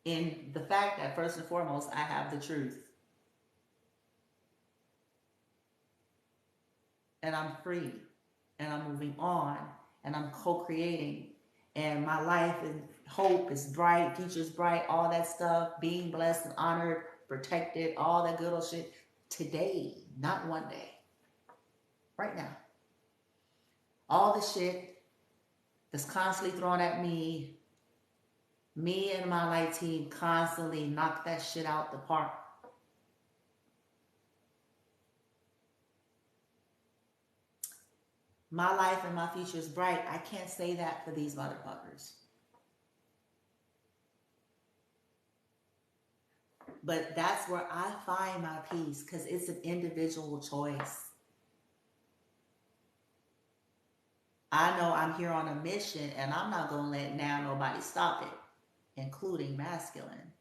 in the fact that first and foremost, I have the truth. And I'm free. And I'm moving on. And I'm co-creating. And my life and hope is bright, future's bright, all that stuff, being blessed and honored, protected, all that good old shit. Today, not one day. Right now. All the shit that's constantly thrown at me and my light team constantly knock that shit out the park. My life and my future is bright. I can't say that for these motherfuckers. But that's where I find my peace, because it's an individual choice. I know I'm here on a mission, and I'm not going to let nobody stop it, including masculine.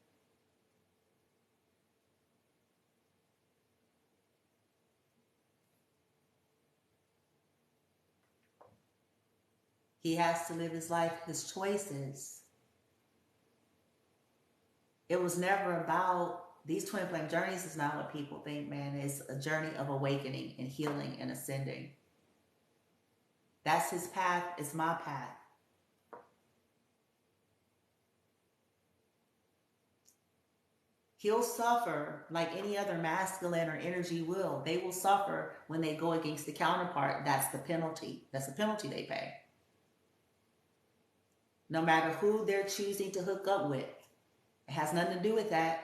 He has to live his life, his choices. It was never about, these twin flame journeys is not what people think, man. It's a journey of awakening and healing and ascending. That's his path, it's my path. He'll suffer like any other masculine or energy will. They will suffer when they go against the counterpart. That's the penalty. That's the penalty they pay. No matter who they're choosing to hook up with. It has nothing to do with that.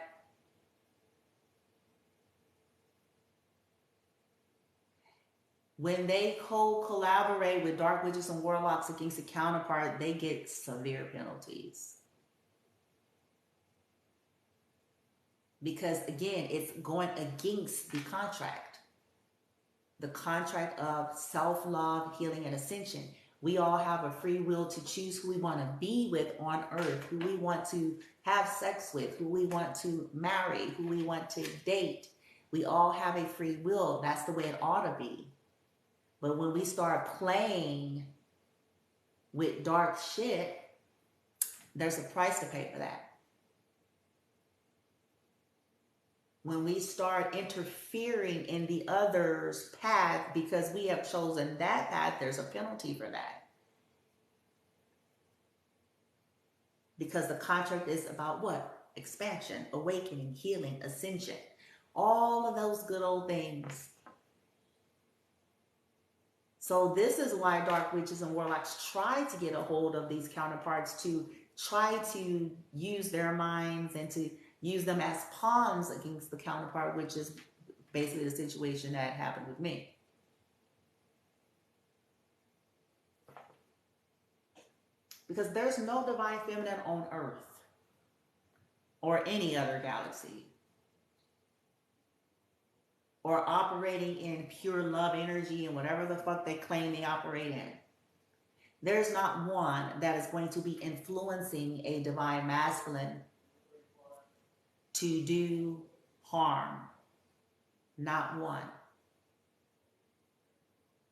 When they collaborate with dark witches and warlocks against a counterpart, they get severe penalties. Because again, it's going against the contract. The contract of self-love, healing, and ascension. We all have a free will to choose who we want to be with on earth, who we want to have sex with, who we want to marry, who we want to date. We all have a free will. That's the way it ought to be. But when we start playing with dark shit, there's a price to pay for that. When we start interfering in the other's path because we have chosen that path, there's a penalty for that. Because the contract is about what? Expansion, awakening, healing, ascension. All of those good old things. So this is why dark witches and warlocks try to get a hold of these counterparts, to try to use their minds and to use them as pawns against the counterpart, which is basically the situation that happened with me. Because there's no divine feminine on Earth or any other galaxy, or operating in pure love energy and whatever the fuck they claim they operate in. There's not one that is going to be influencing a divine masculine to do harm. Not one.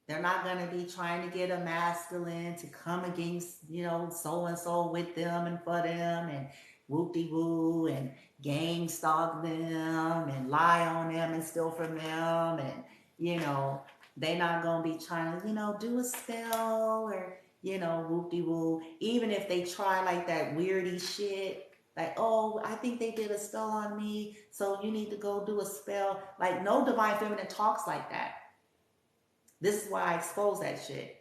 They're not going to be trying to get a masculine to come against, so-and-so with them and for them and whoop-de-woo and gang stalk them and lie on them and steal from them, and they not gonna be trying to do a spell or whoop-de-woo. Even if they try like that weirdy shit, like, oh, I think they did a spell on me, so you need to go do a spell. Like, no divine feminine talks like that. This is why I expose that shit.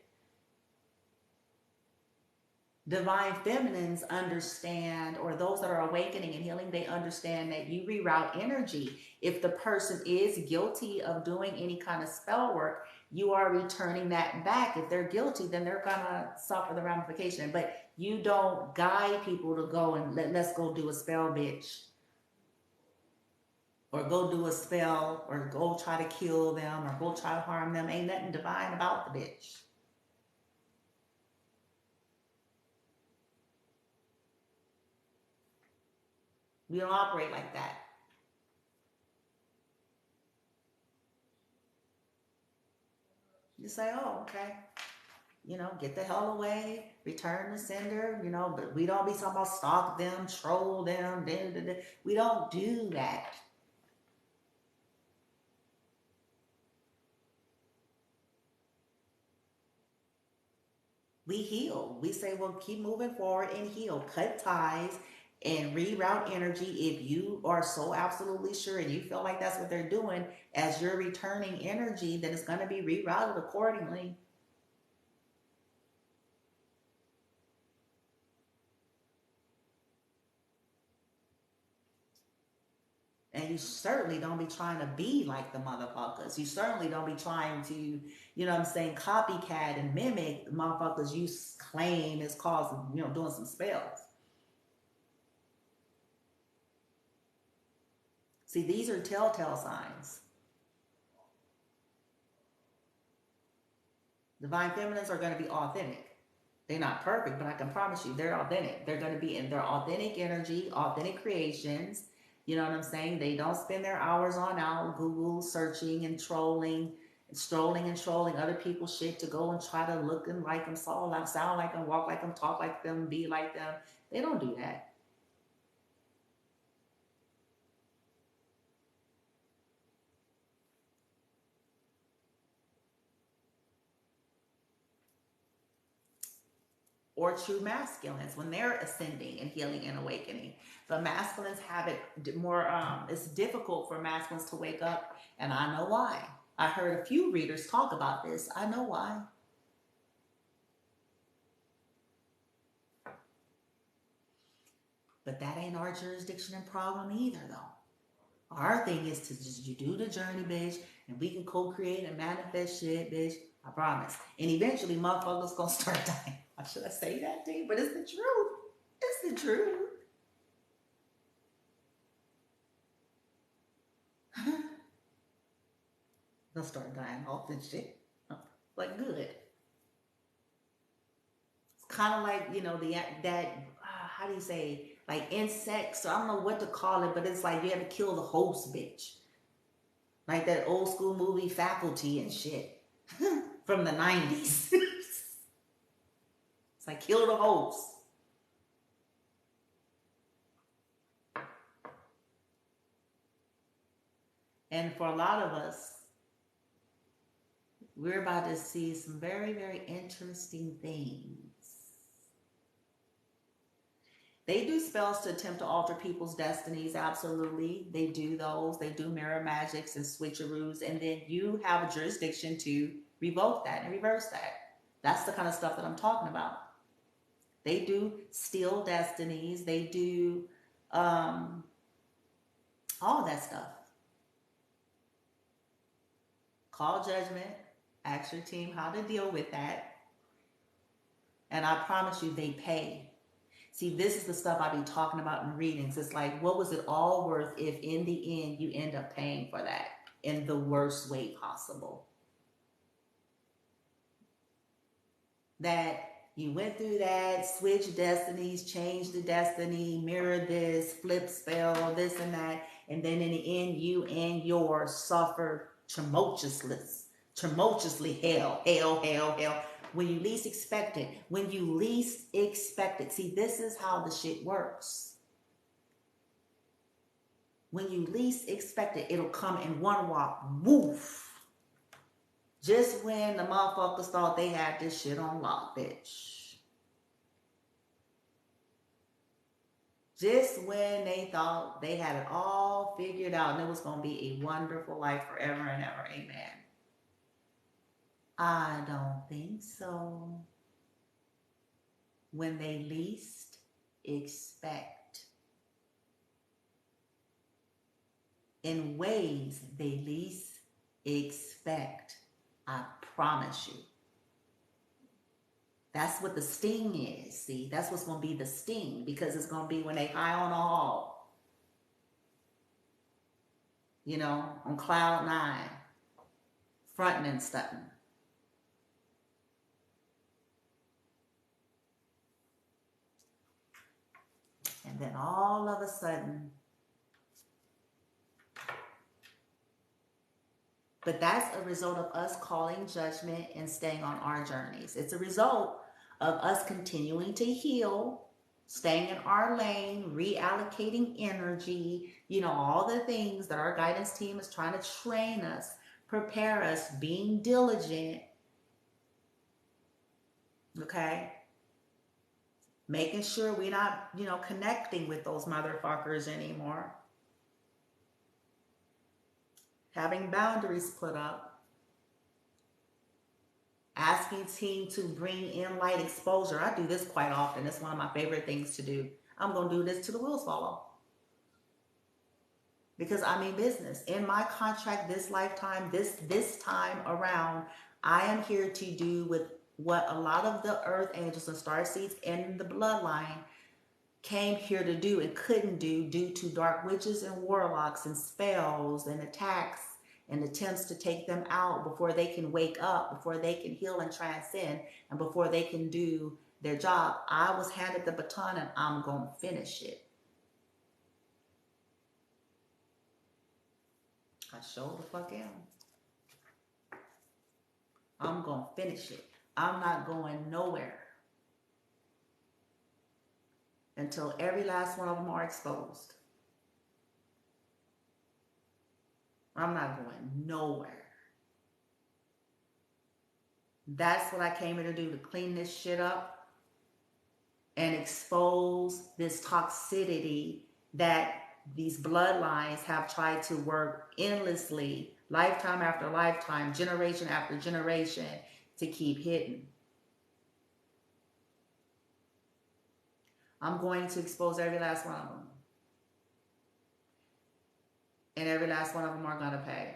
Divine feminines understand, or those that are awakening and healing, they understand that you reroute energy. If the person is guilty of doing any kind of spell work, you are returning that back. If they're guilty, then they're gonna suffer the ramification. But you don't guide people to go and let's go do a spell, bitch. Or go do a spell, or go try to kill them, or go try to harm them. Ain't nothing divine about the bitch. We don't operate like that. You say, oh, okay, get the hell away, return the sender, but we don't be talking about stalk them, troll them, da, da, da. We don't do that. We heal. We say, well, keep moving forward and heal. Cut ties and reroute energy. If you are so absolutely sure and you feel like that's what they're doing, as you're returning energy, then it's going to be rerouted accordingly. And you certainly don't be trying to be like the motherfuckers. You certainly don't be trying to, copycat and mimic the motherfuckers you claim is causing, doing some spells. See, these are telltale signs. Divine feminines are going to be authentic. They're not perfect, but I can promise you they're authentic. They're going to be in their authentic energy, authentic creations. You know what I'm saying? They don't spend their hours on out Google searching and trolling and strolling and trolling other people's shit to go and try to look and like them, sound like them, walk like them, talk like them, be like them. They don't do that. Or true masculines when they're ascending and healing and awakening. The masculines have it more, it's difficult for masculines to wake up, and I know why. I heard a few readers talk about this. I know why. But that ain't our jurisdiction and problem either, though. Our thing is to just you do the journey, bitch, and we can co-create and manifest shit, bitch. I promise. And eventually, motherfuckers gonna start dying. Should I say that to you? But it's the truth. It's the truth. They'll start dying off and shit. Like good. It's kind of like how do you say, like insects? I don't know what to call it, but it's like you have to kill the host, bitch. Like that old school movie Faculty and shit from the 90s. It's like kill the host. And for a lot of us, we're about to see some very, very interesting things. They do spells to attempt to alter people's destinies, absolutely. They do those. They do mirror magics and switcheroos, and then you have a jurisdiction to revoke that and reverse that. That's the kind of stuff that I'm talking about. They do steal destinies. They do all that stuff. Call judgment. Ask your team how to deal with that. And I promise you, they pay. See, this is the stuff I be talking about in readings. It's like, what was it all worth if in the end you end up paying for that in the worst way possible? That you went through that, switch destinies, change the destiny, mirror this, flip spell, this and that. And then in the end, you and yours suffer tumultuously hell, hell, hell, hell. When you least expect it. When you least expect it. See, this is how the shit works. when you least expect it, it'll come in one walk. Woof. Just when the motherfuckers thought they had this shit on lock, bitch. Just when they thought they had it all figured out and it was going to be a wonderful life forever and ever. Amen. I don't think so. When they least expect. In ways they least expect. I promise you. That's what the sting is. See, that's what's going to be the sting, because it's going to be when they high on a hog. You know, on cloud nine, fronting and stunting. And then all of a sudden, but that's a result of us calling judgment and staying on our journeys. It's a result of us continuing to heal, staying in our lane, reallocating energy, you know, all the things that our guidance team is trying to train us, prepare us, being diligent, okay? Making sure we're not, you know, connecting with those motherfuckers anymore. Having boundaries put up. Asking team to bring in light exposure. I do this quite often. It's one of my favorite things to do. I'm going to do this till the wheels fall off. Because I mean business. In my contract this lifetime, this time around, I am here to do with what a lot of the earth angels and starseeds in the bloodline came here to do and couldn't do due to dark witches and warlocks and spells and attacks and attempts to take them out before they can wake up, before they can heal and transcend, and before they can do their job. I was handed the baton and I'm going to finish it. I sure the fuck am. I'm going to finish it. I'm not going nowhere until every last one of them are exposed. I'm not going nowhere. That's what I came here to do, to clean this shit up and expose this toxicity that these bloodlines have tried to work endlessly, lifetime after lifetime, generation after generation, to keep hidden. I'm going to expose every last one of them. And every last one of them are going to pay.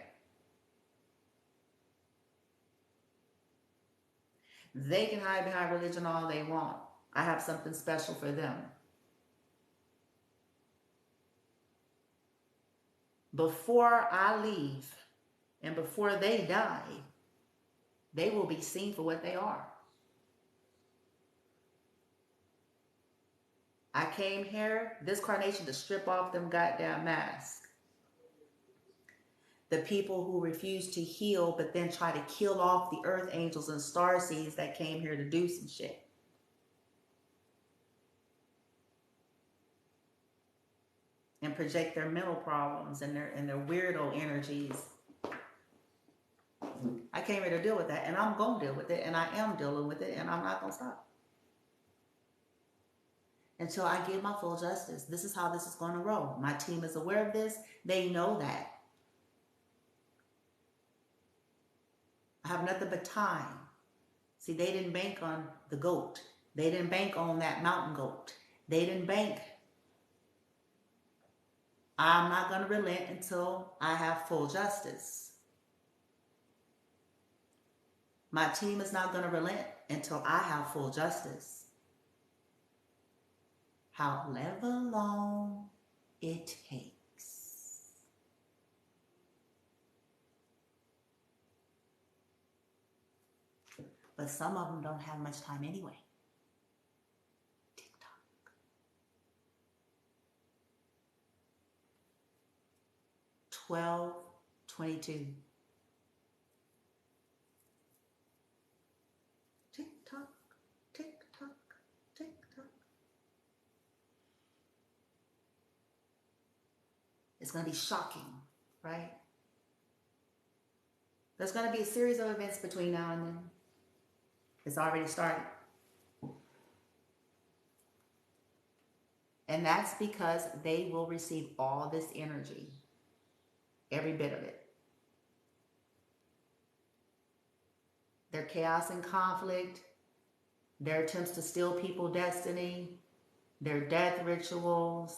They can hide behind religion all they want. I have something special for them. Before I leave and before they die, they will be seen for what they are. I came here, this carnation, to strip off them goddamn masks. The people who refuse to heal but then try to kill off the earth angels and starseeds that came here to do some shit. And project their mental problems and their weirdo energies. I came here to deal with that, and I'm going to deal with it, and I am dealing with it, and I'm not going to stop until I give my full justice. This is how this is going to roll. My team is aware of this. They know that. I have nothing but time. See, they didn't bank on the goat. They didn't bank on that mountain goat. They didn't bank. I'm not going to relent until I have full justice. My team is not going to relent until I have full justice. However long it takes. But some of them don't have much time anyway. Tick-tock. 12:22. Tick-tock, tick-tock, tick-tock. It's going to be shocking, right? There's going to be a series of events between now and then. It's already started. And that's because they will receive all this energy, every bit of it. Their chaos and conflict, their attempts to steal people's destiny, their death rituals,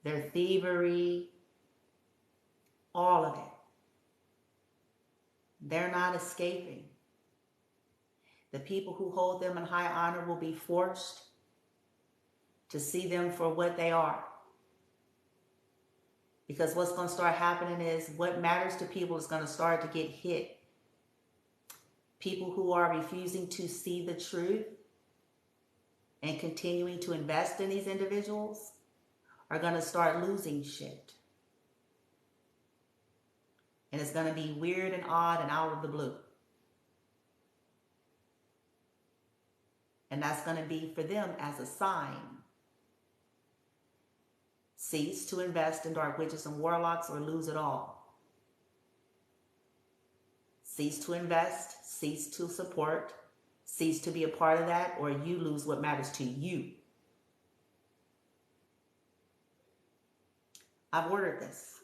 their thievery, all of it. They're not escaping. The people who hold them in high honor will be forced to see them for what they are. Because what's going to start happening is what matters to people is going to start to get hit. People who are refusing to see the truth and continuing to invest in these individuals are going to start losing shit. And it's going to be weird and odd and out of the blue. And that's going to be for them as a sign. Cease to invest in dark witches and warlocks or lose it all. Cease to invest, cease to support, cease to be a part of that, or you lose what matters to you. I've ordered this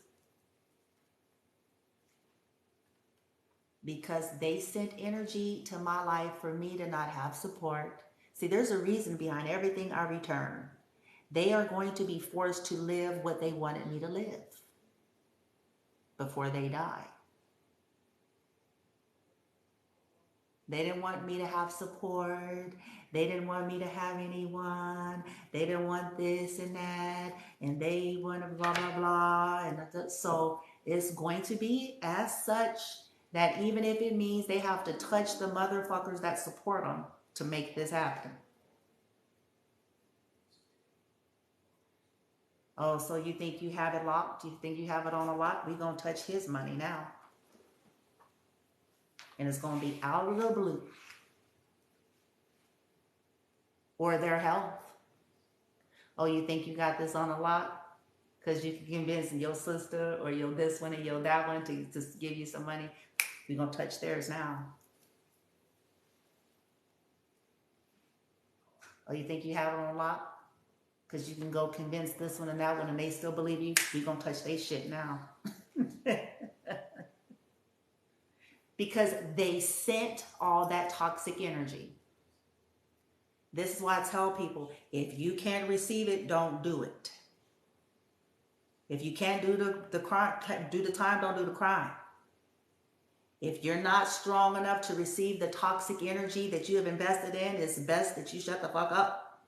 because they sent energy to my life for me to not have support. See, there's a reason behind everything I return. They are going to be forced to live what they wanted me to live before they die. They didn't want me to have support. They didn't want me to have anyone. They didn't want this and that. And they want to blah, blah, blah. And so it's going to be as such that even if it means they have to touch the motherfuckers that support them to make this happen. Oh, so you think you have it locked? You think you have it on a lock? We're going to touch his money now. And it's going to be out of the blue. Or their health. Oh, you think you got this on a lock? Because you can convince your sister or your this one and your that one to give you some money. We're going to touch theirs now. Oh, you think you have it on lock? Because you can go convince this one and that one and they still believe you. We're going to touch their shit now. Because they sent all that toxic energy. This is why I tell people, if you can't receive it, don't do it. If you can't do the crime, do the time, don't do the crime. If you're not strong enough to receive the toxic energy that you have invested in, it's best that you shut the fuck up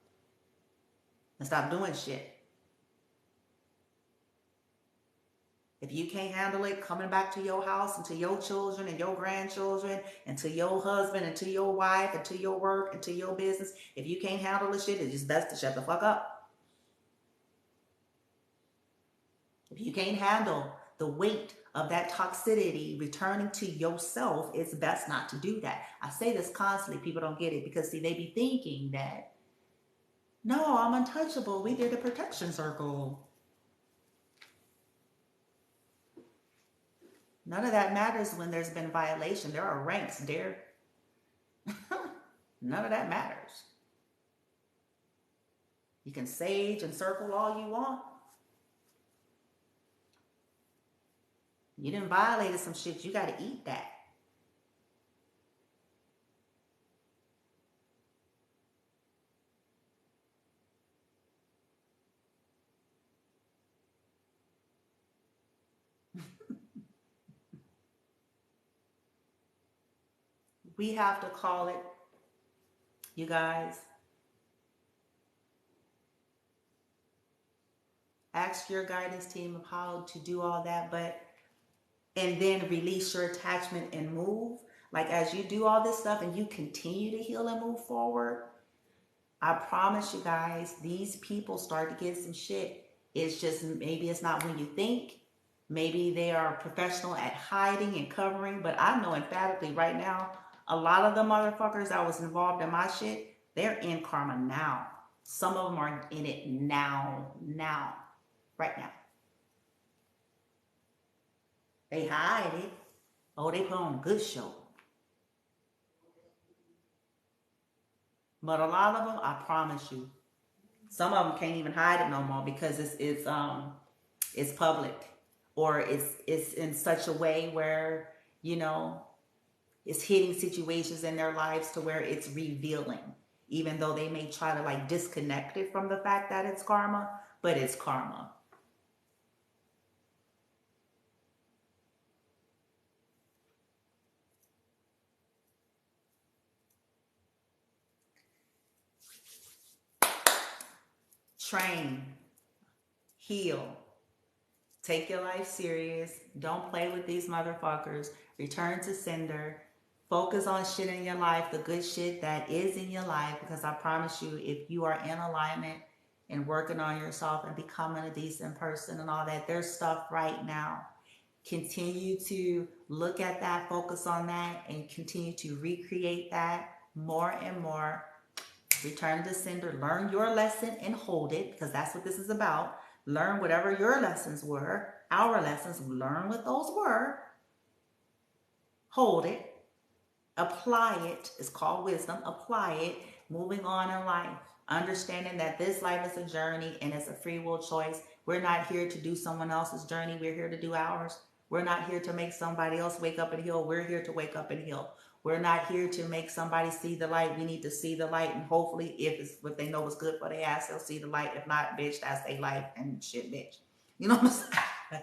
and stop doing shit. If you can't handle it coming back to your house and to your children and your grandchildren and to your husband and to your wife and to your work and to your business, if you can't handle the shit, it's just best to shut the fuck up. If you can't handle the weight of that toxicity returning to yourself, it's best not to do that. I say this constantly. People don't get it because, see, they be thinking that, no, I'm untouchable. We did a protection circle. None of that matters when there's been violation. There are ranks, dear. None of that matters. You can sage and circle all you want. You didn't violate some shit. You got to eat that. We have to call it, you guys. Ask your guidance team of how to do all that, and then release your attachment and move. Like as you do all this stuff and you continue to heal and move forward, I promise you guys, these people start to get some shit. It's just, maybe it's not when you think. Maybe they are professional at hiding and covering, but I know emphatically right now, a lot of the motherfuckers that was involved in my shit, they're in karma now. Some of them are in it now, right now. They hide it. Oh, they put on a good show. But a lot of them, I promise you, some of them can't even hide it no more because it's public, or it's in such a way where, you know, it's hitting situations in their lives to where it's revealing, even though they may try to like disconnect it from the fact that it's karma, but it's karma. Train, heal, take your life serious. Don't play with these motherfuckers. Return to sender. Focus on shit in your life, the good shit that is in your life, because I promise you, if you are in alignment and working on yourself and becoming a decent person and all that, there's stuff right now. Continue to look at that, focus on that, and continue to recreate that more and more. Return to sender, learn your lesson and hold it, because that's what this is about. Learn whatever your lessons were, our lessons, learn what those were, hold it, apply it. It's called wisdom. Apply it, moving on in life, understanding that this life is a journey and it's a free will choice. We're not here to do someone else's journey. We're here to do ours. We're not here to make somebody else wake up and heal. We're here to wake up and heal. We're not here to make somebody see the light. We need to see the light, and hopefully if they know what's good for their ass, they'll see the light. If not, bitch, that's their life and shit, bitch. You know what I'm saying?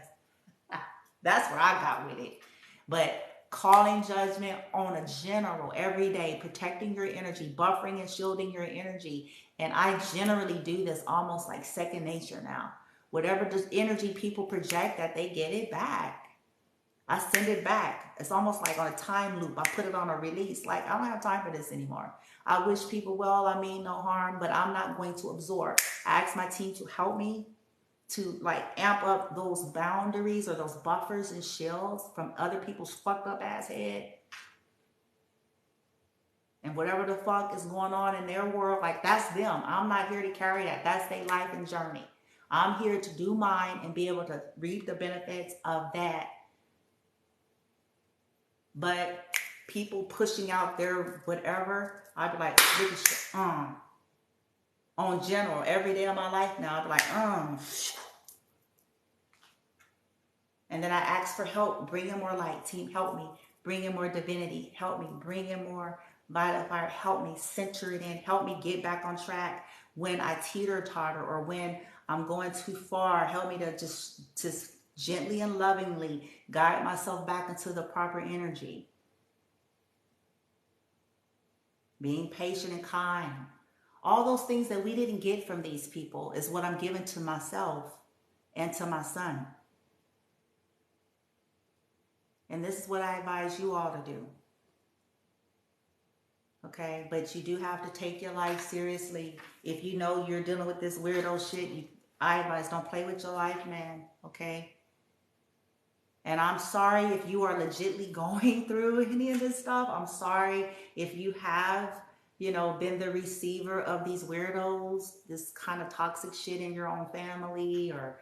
That's where I got with it. But calling judgment on a general every day, protecting your energy, buffering and shielding your energy. And I generally do this almost like second nature now. Whatever this energy people project, that they get it back. I send it back. It's almost like on a time loop. I put it on a release. Like, I don't have time for this anymore. I wish people well, I mean no harm, but I'm not going to absorb. I ask my team to help me to like amp up those boundaries or those buffers and shields from other people's fucked up ass head. And whatever the fuck is going on in their world, like, that's them. I'm not here to carry that. That's their life and journey. I'm here to do mine and be able to reap the benefits of that. But people pushing out their whatever, I'd be like, on general, every day of my life now, I'd be like, And then I ask for help. Bring in more light. Team, help me. Bring in more divinity. Help me. Bring in more violet fire. Help me. Center it in. Help me get back on track when I teeter-totter or when I'm going too far. Help me to just gently and lovingly guide myself back into the proper energy. Being patient and kind. All those things that we didn't get from these people is what I'm giving to myself and to my son. And this is what I advise you all to do. Okay? But you do have to take your life seriously. If you know you're dealing with this weirdo shit, I advise don't play with your life, man. Okay? And I'm sorry if you are legitly going through any of this stuff. I'm sorry if you have, been the receiver of these weirdos, this kind of toxic shit in your own family or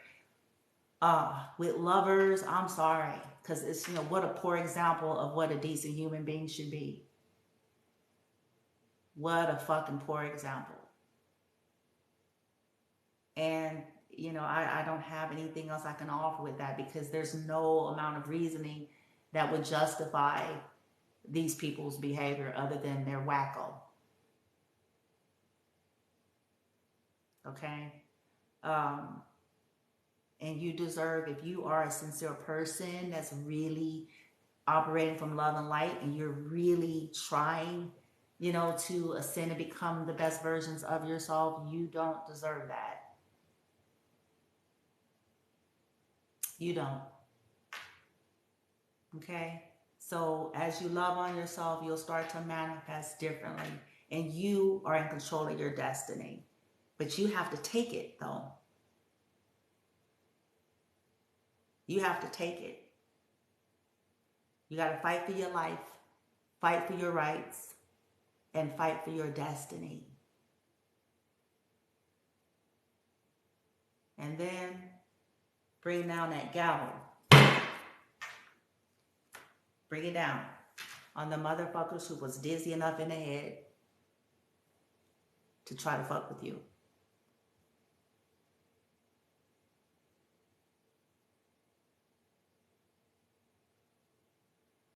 with lovers. I'm sorry. Because it's, what a poor example of what a decent human being should be. What a fucking poor example. And, I don't have anything else I can offer with that, because there's no amount of reasoning that would justify these people's behavior other than their wacko. Okay? And you deserve, if you are a sincere person that's really operating from love and light, and you're really trying, to ascend and become the best versions of yourself, you don't deserve that. You don't. Okay? So as you love on yourself, you'll start to manifest differently, and you are in control of your destiny. But you have to take it, though. You have to take it. You got to fight for your life, fight for your rights, and fight for your destiny. And then bring down that gavel Bring it down on the motherfuckers who was dizzy enough in the head to try to fuck with you.